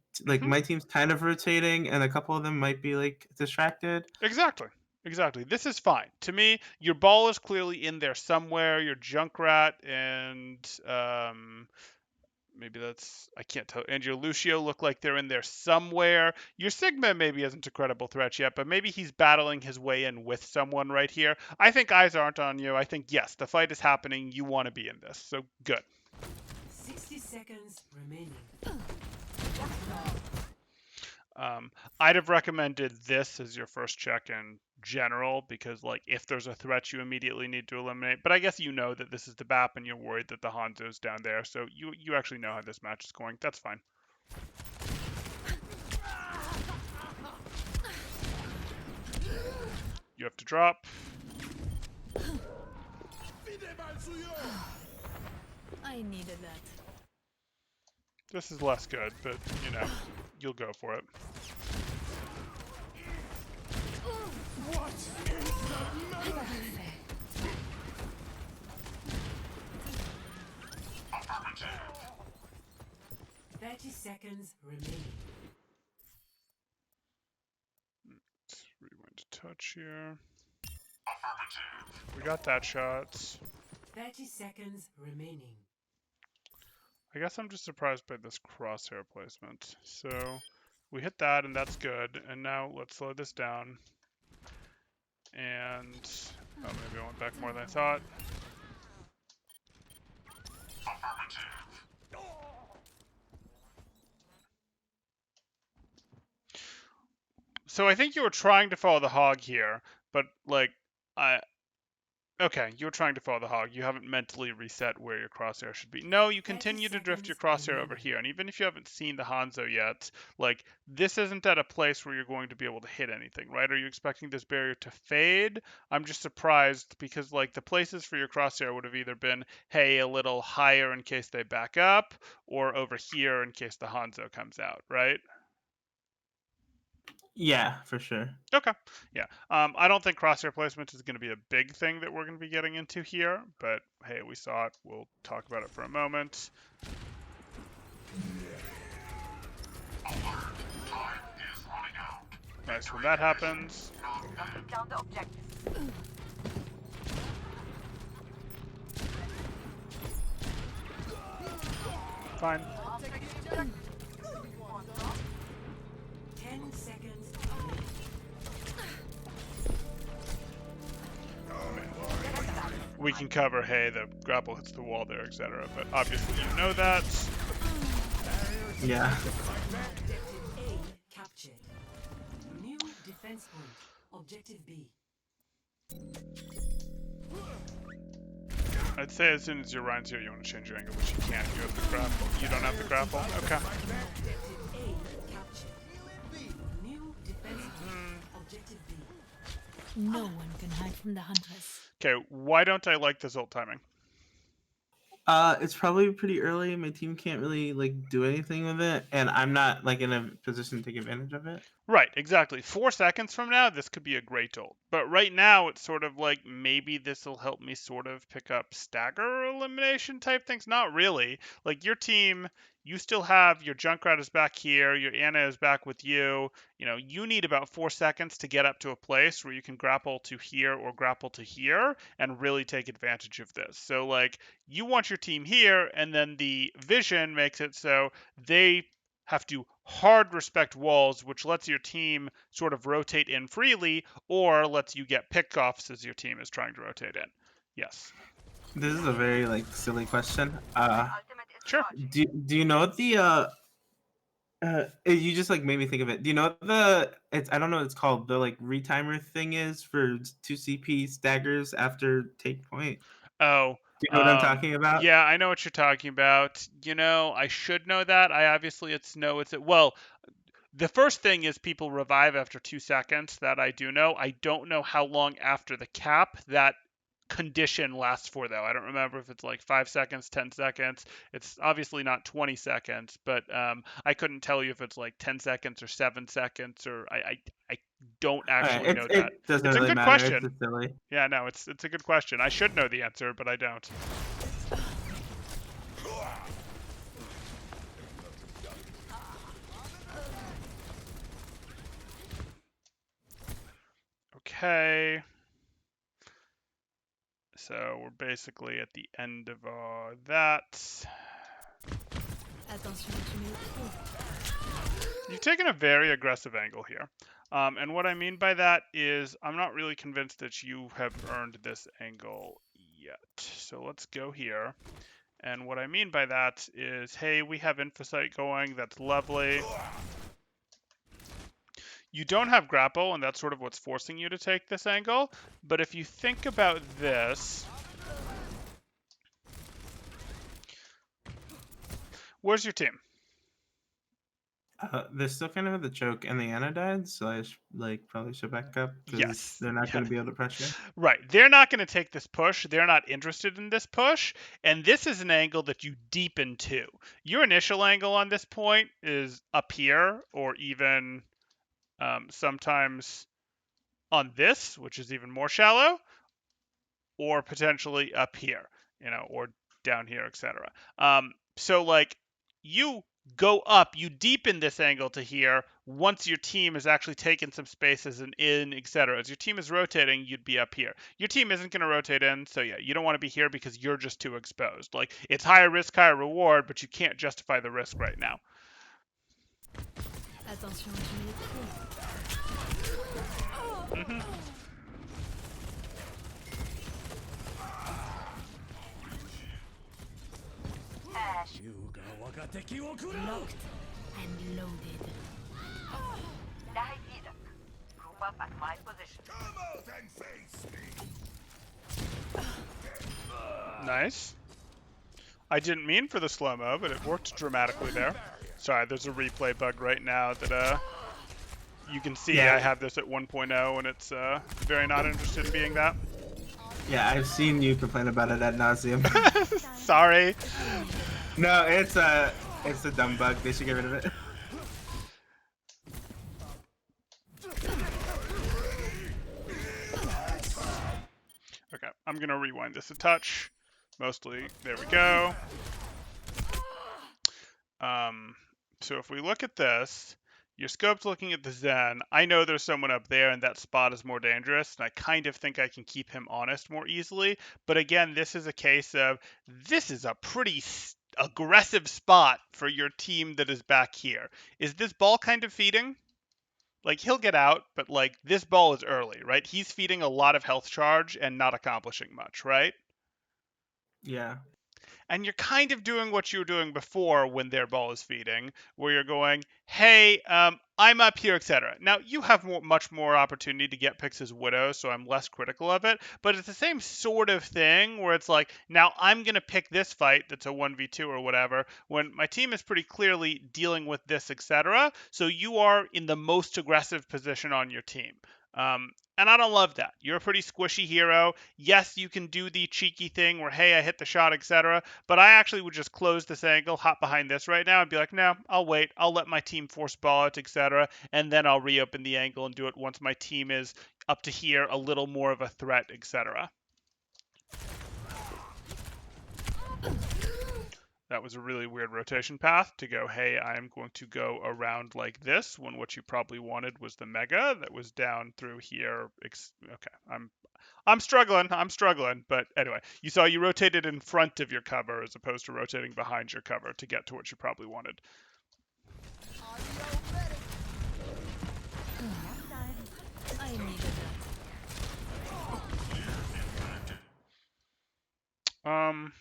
my team's kind of rotating, and a couple of them might be like distracted. Exactly. Exactly. This is fine. To me, your ball is clearly in there somewhere. Your Junkrat and maybe that's, I can't tell. And your Lucio look like they're in there somewhere. Your Sigma maybe isn't a credible threat yet, but maybe he's battling his way in with someone right here. I think eyes aren't on you. I think, yes, the fight is happening. You want to be in this. So good. 60 seconds remaining. I'd have recommended this as your first check in general because, like, if there's a threat you immediately need to eliminate. But I guess you know that this is the BAP and you're worried that the Hanzo's down there, so you actually know how this match is going. That's fine. You have to drop. I needed that. This is less good, but, you know, you'll go for it. What is that melody? 30 seconds remaining. Rewind to touch here. We got that shot. 30 seconds remaining. I guess I'm just surprised by this crosshair placement. So we hit that, and that's good. And now let's slow this down. And oh, maybe I went back more than I thought. So I think you were trying to follow the hog here, but like, okay, you were trying to follow the hog. You haven't mentally reset where your crosshair should be. No, you 30 continue to drift your seconds crosshair over remaining. here, and even if you haven't seen the Hanzo yet, like, this isn't at a place where you're going to be able to hit anything, right? Are you expecting this barrier to fade? I'm just surprised because, like, the places for your crosshair would have either been, hey, a little higher in case they back up, or over here in case the Hanzo comes out, right? Yeah, for sure. Okay. Yeah. I don't think crosshair placement is going to be a big thing that we're going to be getting into here, but hey, we saw it. We'll talk about it for a moment. Nice when that happens. Knocking down the objective. Fine. 10 seconds remaining. We can cover, hey, the grapple hits the wall there, etc. But obviously you know that. Yeah. Objective A captured. New defense point. Objective B. I'd say as soon as your Ryan's here, you want to change your angle, but you can't. You have the grapple. You don't have the grapple? Okay. Objective A captured. New defense point. Objective B. No one can hide from the hunters. Okay, why don't I like this ult timing? It's probably pretty early. My team can't really like do anything with it, and I'm not like in a position to take advantage of it. Right, exactly. 4 seconds from now, this could be a great ult. But right now, it's sort of like maybe this will help me sort of pick up stagger elimination type things. Not really. Like your team, you still have your Junkrat is back here, your Anna is back with you. You know, you need about 4 seconds to get up to a place where you can grapple to here or grapple to here and really take advantage of this. So, like, you want your team here, and then the vision makes it so they have to hard respect walls, which lets your team sort of rotate in freely, or lets you get pickoffs as your team is trying to rotate in. Yes. This is a very like silly question. Ultimate is Sure. charged. Do you know what the you just like made me think of it. Do you know what the it's I don't know what it's called, the like retimer thing is for 2 CP staggers after take point? Oh, Do you know what I'm talking about? yeah, I know what you're talking about. You know, I should know that. I obviously well, the first thing is people revive after 2 seconds. That I do know. I don't know how long after the cap that condition lasts for, though. I don't remember if it's like 5 seconds, 10 seconds. It's obviously not 20 seconds, but I couldn't tell you if it's like 10 seconds or 7 seconds, or I don't actually know that. It doesn't It's a really good matter. question. It's just silly. Yeah, no, it's a good question. I should know the answer, but I don't. Okay. So we're basically at the end of that. Attention to me. You've taken a very aggressive angle here. And what I mean by that is I'm not really convinced that you have earned this angle yet. So let's go here. And what I mean by that is, hey, we have Infosight going. That's lovely. You don't have grapple, and that's sort of what's forcing you to take this angle. But if you think about this, where's your team? They're still kind of at the choke, and the Anna died, so I probably should back up because Yes. they're not Yeah. going to be able to pressure. Right. They're not going to take this push. They're not interested in this push. And this is an angle that you deepen to. Your initial angle on this point is up here, or even sometimes on this, which is even more shallow, or potentially up here, or down here, etc. So like you go up, you deepen this angle to here once your team has actually taken some spaces and in, etc. As your team is rotating, you'd be up here. Your team isn't going to rotate in, so yeah, you don't want to be here because you're just too exposed. Like, it's higher risk, higher reward, but you can't justify the risk right now. Attention, j'y ai trop. Mhm. Ash. 優雅我が敵を食らう Locked and loaded. Dahi Hidak. Group up at my position. Nice. I didn't mean for the slow-mo, but it worked dramatically there. Sorry, there's a replay bug right now that you can see. Yeah. I have this at 1.0 and it's very not interested in being that. Yeah, I've seen you complain about it ad nauseum. Sorry. No, it's a dumb bug. They should get rid of it. Okay, I'm gonna rewind this a touch. Mostly, there we go. So if we look at this, your scope's looking at the Zen. I know there's someone up there and that spot is more dangerous, and I kind of think I can keep him honest more easily. But again, this is a case of, this is a pretty aggressive spot for your team that is back here. Is this ball kind of feeding? Like, he'll get out, but like, this ball is early, right? He's feeding a lot of health charge and not accomplishing much, right? Yeah. And you're kind of doing what you were doing before when their ball is feeding, where you're going, hey, I'm up here, etc. Now, you have much more opportunity to get picks as Widow, so I'm less critical of it, but it's the same sort of thing where it's like, now I'm going to pick this fight that's a 1v2 or whatever, when my team is pretty clearly dealing with this, etc. So you are in the most aggressive position on your team. And I don't love that. You're a pretty squishy hero. Yes, you can do the cheeky thing where, hey, I hit the shot, etc. But I actually would just close this angle, hop behind this right now, and be like, no, I'll wait. I'll let my team force ball it, etc. And then I'll reopen the angle and do it once my team is up to here, a little more of a threat, etc. That was a really weird rotation path to go, hey, I'm going to go around like this, when what you probably wanted was the mega that was down through here. Okay, I'm struggling, but anyway, you saw you rotated in front of your cover as opposed to rotating behind your cover to get to what you probably wanted. I needed that.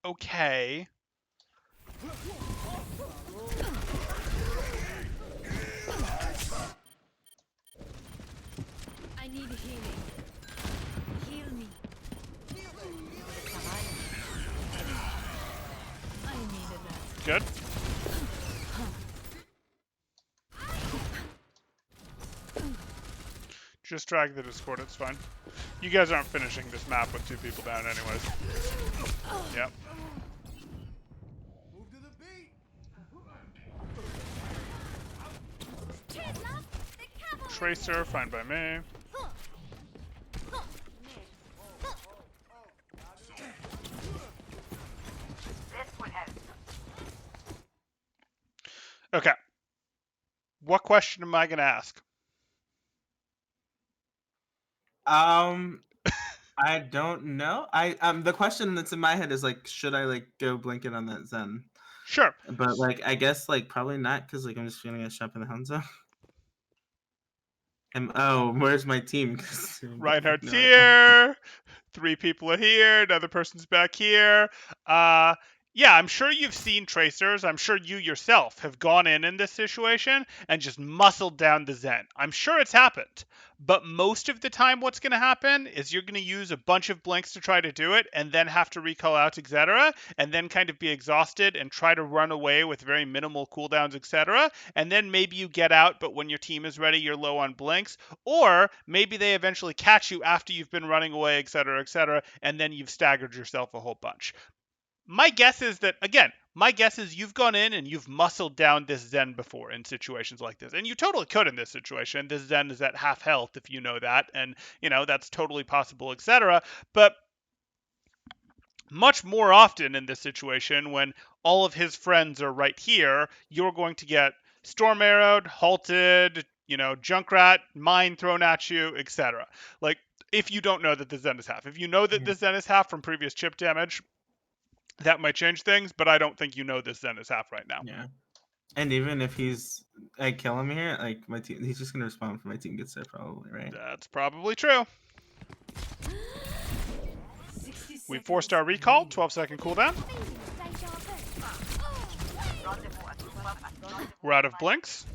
Okay. I need healing. Heal me. I needed that. Good. Just drag the Discord, it's fine. You guys aren't finishing this map with 2 people down anyways. Yep. Move to the beat. Tracer, fine by me. This will help. Okay. What question am I going to ask? I don't know. The question that's in my head is like, should I like go blanket on that Zen? Sure. But like, I guess like probably not, because like I'm just feeling a shop in the Hanzo. And where's my team? Reinhardt's No idea. here. 3 people are here. Another person's back here. Yeah, I'm sure you've seen tracers. I'm sure you yourself have gone in this situation and just muscled down the Zen. I'm sure it's happened. But most of the time what's going to happen is you're going to use a bunch of blinks to try to do it and then have to recall out, etc. And then kind of be exhausted and try to run away with very minimal cooldowns, etc. And then maybe you get out, but when your team is ready, you're low on blinks. Or maybe they eventually catch you after you've been running away, etc., and then you've staggered yourself a whole bunch. My guess is that, again, you've gone in and you've muscled down this Zen before in situations like this. And you totally could in this situation. This Zen is at half health if you know that. And, that's totally possible, etc. But much more often in this situation, when all of his friends are right here, you're going to get storm arrowed, halted, Junkrat, mine thrown at you, etc. Like, if you don't know that the Zen is half. If you know that the Zen is half from previous chip damage, that might change things, but I don't think you know this Zen is half right now. Yeah. And even if he's like killing me here, like my team, he's just gonna respond when my team gets there, probably, right? That's probably true. 60 We seconds forced our recall, remaining. 12-second cooldown. Rendezvous at rendezvous. We're out of blinks.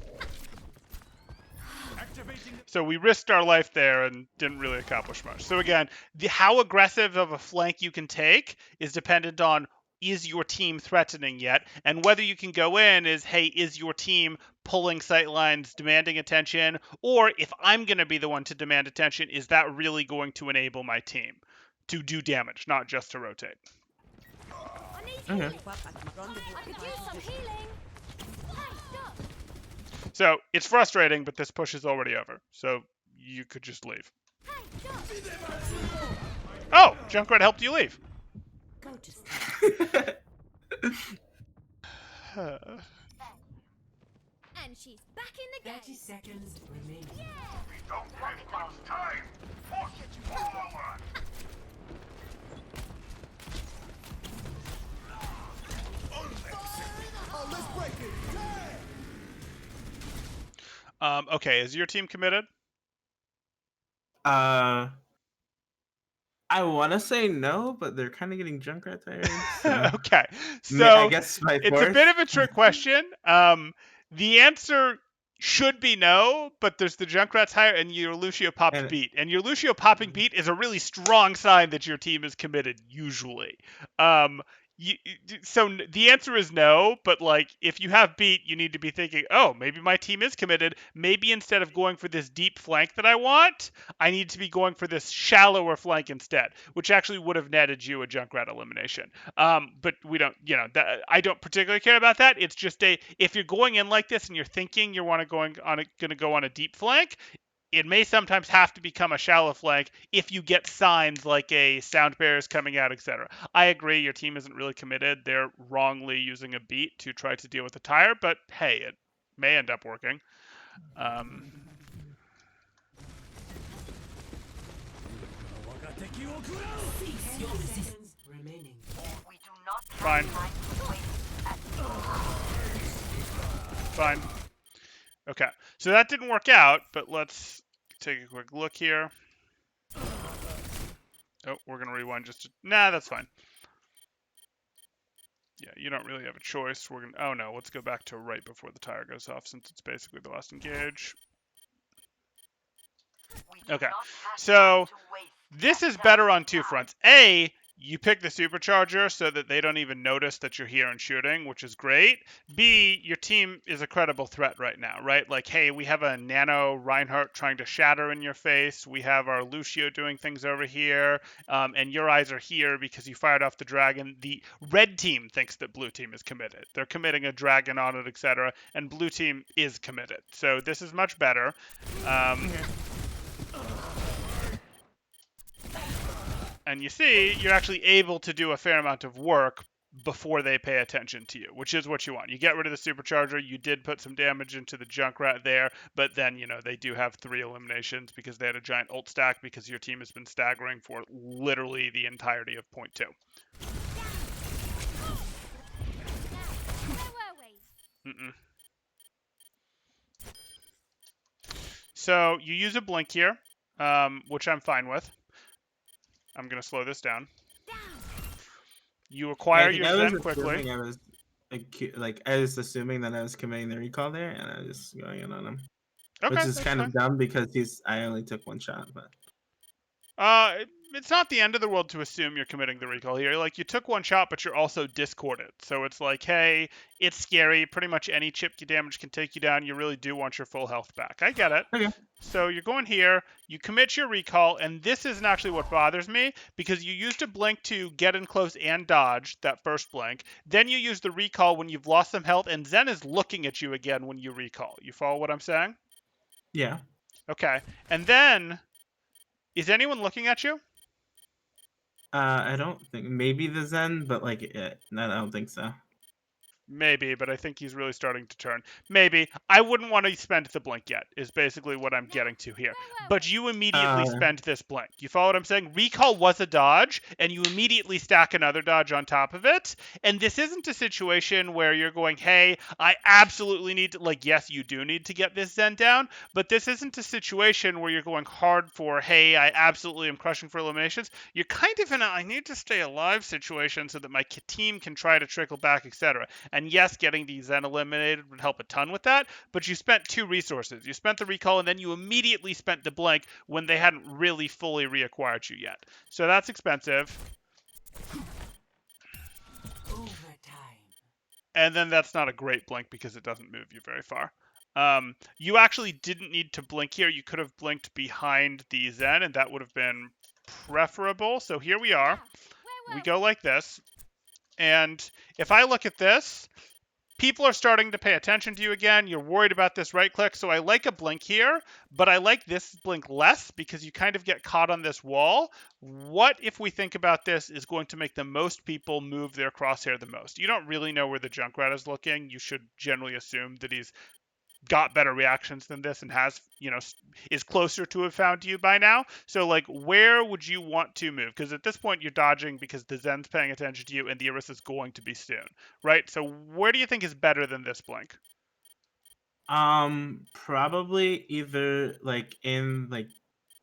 So we risked our life there and didn't really accomplish much. So again, how aggressive of a flank you can take is dependent on, is your team threatening yet? And whether you can go in is, hey, is your team pulling sight lines, demanding attention? Or if I'm going to be the one to demand attention, is that really going to enable my team to do damage, not just to rotate? Okay. I could use some healing. Hey, stop. So it's frustrating, but this push is already over. So you could just leave. Hey, stop. Oh, Junkrat helped you leave. Go to sleep. And she's back in the 30 game. seconds remaining. Okay, is your team committed? I want to say no, but they're kind of getting Junkrat tired. So Okay, I so guess by it's force. a bit of a trick question. The answer should be no, but there's the Junkrat's higher and your Lucio popped And- beat. And your Lucio popping beat is a really strong sign that your team is committed, usually. So the answer is no, but like if you have beat, you need to be thinking, oh, maybe my team is committed. Maybe instead of going for this deep flank that I want, I need to be going for this shallower flank instead, which actually would have netted you a Junkrat elimination. But we don't, I don't particularly care about that. It's just if you're going in like this and you're thinking you want to going to go on a deep flank, it may sometimes have to become a shallow flank if you get signs like a sound barrier is coming out, etc. I agree, your team isn't really committed. They're wrongly using a beat to try to deal with the tire, but hey, it may end up working. 我が敵を食らう 10 seconds remaining. We do not Fine. have time to waste at Fine. Okay, so that didn't work out, but let's take a quick look here. Oh, we're going to rewind just to... Nah, that's fine. Yeah, you don't really have a choice. We're going to... Oh, no, let's go back to right before the tire goes off, since it's basically the last engage. we do Okay, not have so time to waste this at is better that on two time. fronts. A, you pick the supercharger so that they don't even notice that you're here and shooting, which is great. B, your team is a credible threat right now, right? Like, hey, we have a Nano Reinhardt trying to shatter in your face. We have our Lucio doing things over here. And your eyes are here because you fired off the dragon. The red team thinks that blue team is committed. They're committing a dragon on it, etc. And blue team is committed. So this is much better. And you see, you're actually able to do a fair amount of work before they pay attention to you, which is what you want. You get rid of the supercharger. You did put some damage into the Junkrat there, but then, they do have 3 eliminations because they had a giant ult stack because your team has been staggering for literally the entirety of point 2. Where were we? Mm-mm. So you use a blink here, which I'm fine with. I'm going to slow this down. You acquire your Zen quickly. I was assuming that I was committing the recall there, and I was just going in on him, Okay, which is that's kind fine. of dumb because I only took 1 shot. But It's not the end of the world to assume you're committing the recall here. Like, you took 1 shot, but you're also discorded. So it's like, hey, it's scary. Pretty much any chip damage can take you down. You really do want your full health back. I get it. okay, So you're going here, you commit your recall, and this isn't actually what bothers me, because you used a blink to get in close and dodge, that first blink. Then you use the recall when you've lost some health, and Zen is looking at you again when you recall. You follow what I'm saying? yeah. Okay. And then, is anyone looking at you? I don't think maybe the Zen, but no, I don't think so. Maybe, but I think he's really starting to turn. Maybe. I wouldn't want to spend the blink yet, is basically what I'm getting to here. But you immediately Uh, spend this blink. You follow what I'm saying? Recall was a dodge, and you immediately stack another dodge on top of it. And this isn't a situation where you're going, hey, I absolutely need to, like, yes, you do need to get this Zen down, but this isn't a situation where you're going hard for, hey, I absolutely am crushing for eliminations. You're kind of in a I need to stay alive situation so that my team can try to trickle back, etc. And yes, getting the Zen eliminated would help a ton with that, but you spent 2 resources. You spent the recall, and then you immediately spent the blink when they hadn't really fully reacquired you yet. So that's expensive. Overtime. And then that's not a great blink because it doesn't move you very far. You actually didn't need to blink here. You could have blinked behind the Zen, and that would have been preferable. So here we are. We go like this. And if I look at this, people are starting to pay attention to you again. You're worried about this right click. So I like a blink here, but I like this blink less because you kind of get caught on this wall. What if we think about this is going to make the most people move their crosshair the most? You don't really know where the Junkrat is looking. You should generally assume that he's got better reactions than this and has, is closer to have found you by now. So, like, where would you want to move? Because at this point, you're dodging because the Zen's paying attention to you and the Iris is going to be soon, right? So, where do you think is better than this blink? probably either like in like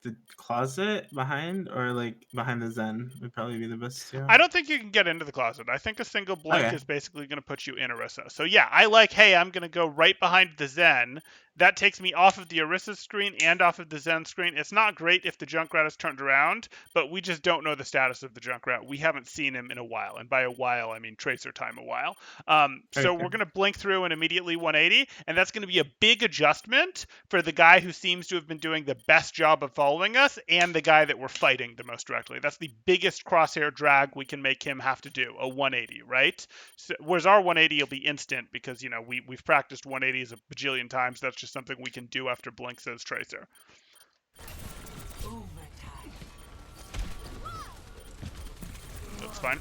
the closet behind or like behind the Zen would probably be the best two. I don't think you can get into the closet. I think a single blink Okay. is basically going to put you in Orisa. So yeah, I like, hey, I'm going to go right behind the Zen. That takes me off of the Orisa screen and off of the Zen screen. It's not great if the Junkrat is turned around, but we just don't know the status of the Junkrat. We haven't seen him in a while, and by a while, I mean Tracer time a while. So Okay. we're going to blink through and immediately 180, and that's going to be a big adjustment for the guy who seems to have been doing the best job of following us and the guy that we're fighting the most directly. That's the biggest crosshair drag we can make him have to do, a 180, right? So, whereas our 180 will be instant because, we've practiced 180s a bajillion times. That's just something we can do after Blink says Tracer. Overtime. That's fine.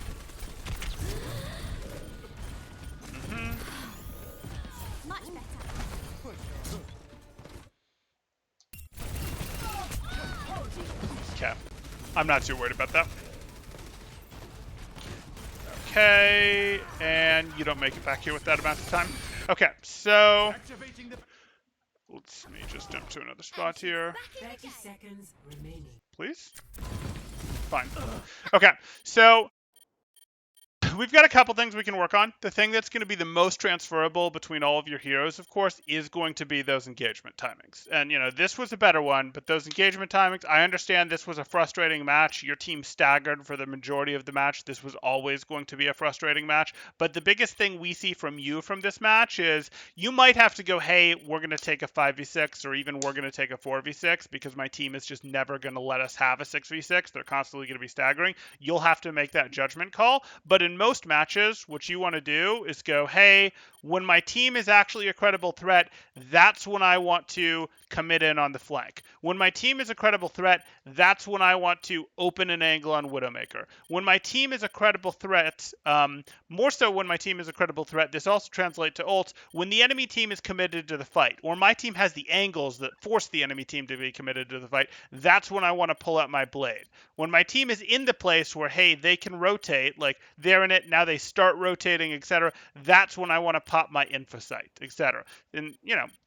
Much better. Okay. I'm not too worried about that. Okay, and you don't make it back here with that amount of time. Okay, so let me just jump to another spot here, 30 seconds remaining. please. Fine. Okay, so we've got a couple things we can work on. The thing that's going to be the most transferable between all of your heroes, of course, is going to be those engagement timings. And, this was a better one, but those engagement timings, I understand this was a frustrating match. Your team staggered for the majority of the match. This was always going to be a frustrating match. But the biggest thing we see from you from this match is you might have to go, hey, we're going to take a 5v6 or even we're going to take a 4v6 because my team is just never going to let us have a 6v6. They're constantly going to be staggering. You'll have to make that judgment call. But in most matches, what you want to do is go, hey, when my team is actually a credible threat, that's when I want to commit in on the flank. When my team is a credible threat, that's when I want to open an angle on Widowmaker. When my team is a credible threat, more so when my team is a credible threat, this also translates to ults, when the enemy team is committed to the fight, or my team has the angles that force the enemy team to be committed to the fight, that's when I want to pull out my blade. When my team is in the place where, hey, they can rotate, like they're in it, now they start rotating, etc., that's when I want to pop my Infocyte, etc. And,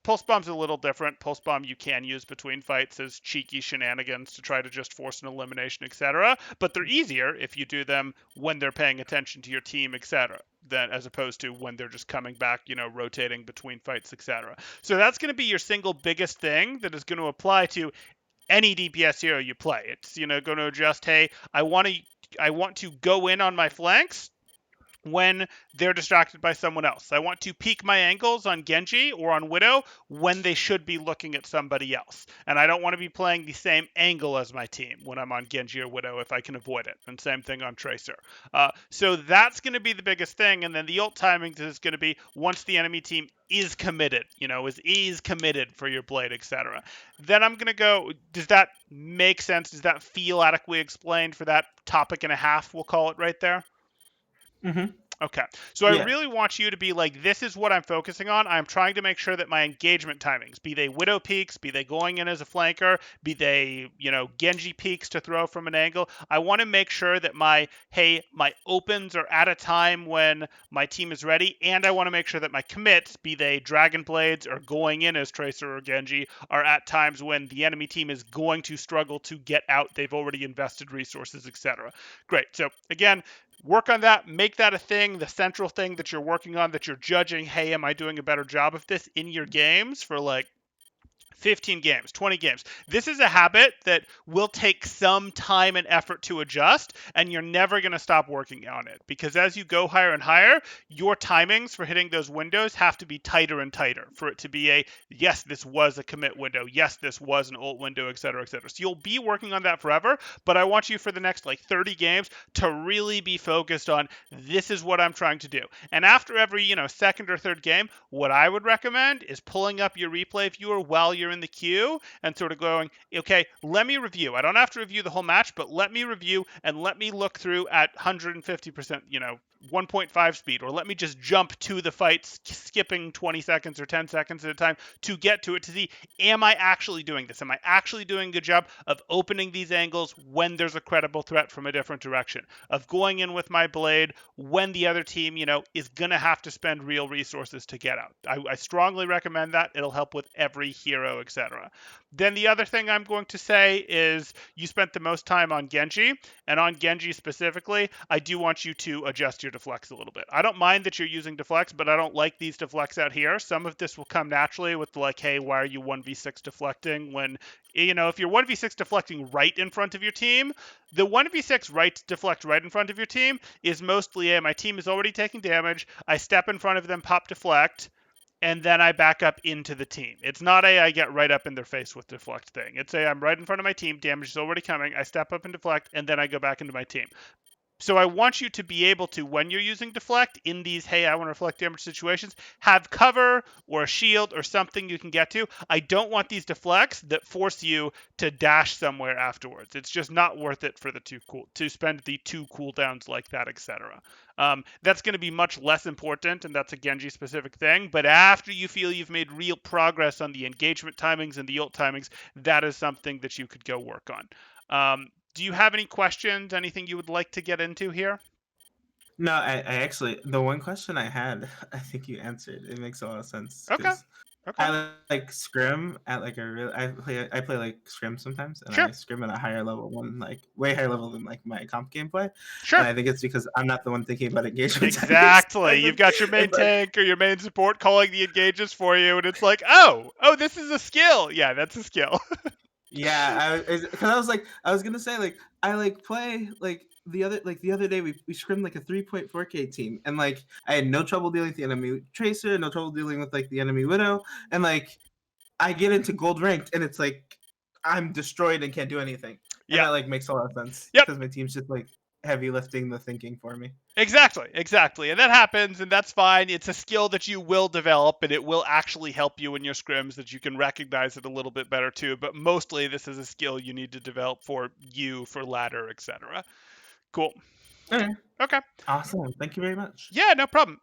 Pulse Bomb's a little different. Pulse Bomb you can use between fights as cheeky shenanigans to try to just force an elimination, etc. But they're easier if you do them when they're paying attention to your team, etc. Than as opposed to when they're just coming back, rotating between fights, etc. So that's going to be your single biggest thing that is going to apply to any DPS hero you play. It's going to adjust, hey, I want to go in on my flanks when they're distracted by someone else. I want to peak my angles on Genji or on Widow when they should be looking at somebody else. And I don't want to be playing the same angle as my team when I'm on Genji or Widow if I can avoid it. And same thing on Tracer. So that's going to be the biggest thing. And then the ult timings is going to be once the enemy team is committed, is committed for your blade, etc. Then I'm going to go, does that make sense? Does that feel adequately explained for that topic and a half, we'll call it right there? Mm-hmm. Okay. So I Yeah. really want you to be like, this is what I'm focusing on. I'm trying to make sure that my engagement timings, be they widow peaks, be they going in as a flanker, be they, Genji peaks to throw from an angle. I want to make sure that my opens are at a time when my team is ready, and I want to make sure that my commits, be they Dragon Blades or going in as Tracer or Genji, are at times when the enemy team is going to struggle to get out. They've already invested resources, etc. Great. So again, work on that, make that a thing, the central thing that you're working on, that you're judging, hey, am I doing a better job of this in your games for like 15 games, 20 games. This is a habit that will take some time and effort to adjust, and you're never going to stop working on it, because as you go higher and higher, your timings for hitting those windows have to be tighter and tighter for it to be a, yes, this was a commit window, yes, this was an ult window, etc., etc. So you'll be working on that forever, but I want you for the next like 30 games to really be focused on, this is what I'm trying to do. And after every, second or third game, what I would recommend is pulling up your replay viewer while you're in the queue and sort of going, okay, let me review. I don't have to review the whole match, but let me review and let me look through at 150%, 1.5 speed, or let me just jump to the fight, skipping 20 seconds or 10 seconds at a time to get to it, to see, am I actually doing this? Am I actually doing a good job of opening these angles when there's a credible threat from a different direction, of going in with my blade when the other team, is going to have to spend real resources to get out? I strongly recommend that. It'll help with every hero, etc. Then the other thing I'm going to say is, you spent the most time on Genji, and on Genji specifically, I do want you to adjust your deflects a little bit. I don't mind that you're using deflects, but I don't like these deflects out here. Some of this will come naturally with like, hey, why are you 1v6 deflecting when, if you're 1v6 deflecting right in front of your team, the 1v6 deflect right in front of your team is mostly, my team is already taking damage, I step in front of them, pop deflect, and then I back up into the team. It's not I get right up in their face with deflect thing. It's I'm right in front of my team, damage is already coming, I step up and deflect, and then I go back into my team. So I want you to be able to, when you're using deflect in these, hey, I want to reflect damage situations, have cover or a shield or something you can get to. I don't want these deflects that force you to dash somewhere afterwards. It's just not worth it for to spend the 2 cooldowns like that, etc. That's going to be much less important, and that's a Genji specific thing. But after you feel you've made real progress on the engagement timings and the ult timings, that is something that you could go work on. Do you have any questions? Anything you would like to get into here? No, I actually, the one question I had, I think you answered. It makes a lot of sense Okay. because Okay. I like scrim at like a real. I play like scrim sometimes, and Sure. I scrim at a higher level one, like way higher level than like my comp gameplay. And Sure. I think it's because I'm not the one thinking about engagement. Exactly. You've got your main It's like, tank or your main support calling the engages for you, and it's like, this is a skill. Yeah, that's a skill. yeah, because I was gonna say like I like play like the other day we scrimmed like a 3.4k team, and like I had no trouble dealing with the enemy tracer, no trouble dealing with like the enemy widow, and like I get into gold ranked, and it's like I'm destroyed and can't do anything, and Yeah. that like makes a lot of sense Yep. because my team's just like heavy lifting the thinking for me. Exactly. And that happens, and that's fine. It's a skill that you will develop, and it will actually help you in your scrims, that you can recognize it a little bit better too. But mostly, this is a skill you need to develop for ladder, etc. Cool. Okay, Okay. awesome. Thank you very much. Yeah, no problem.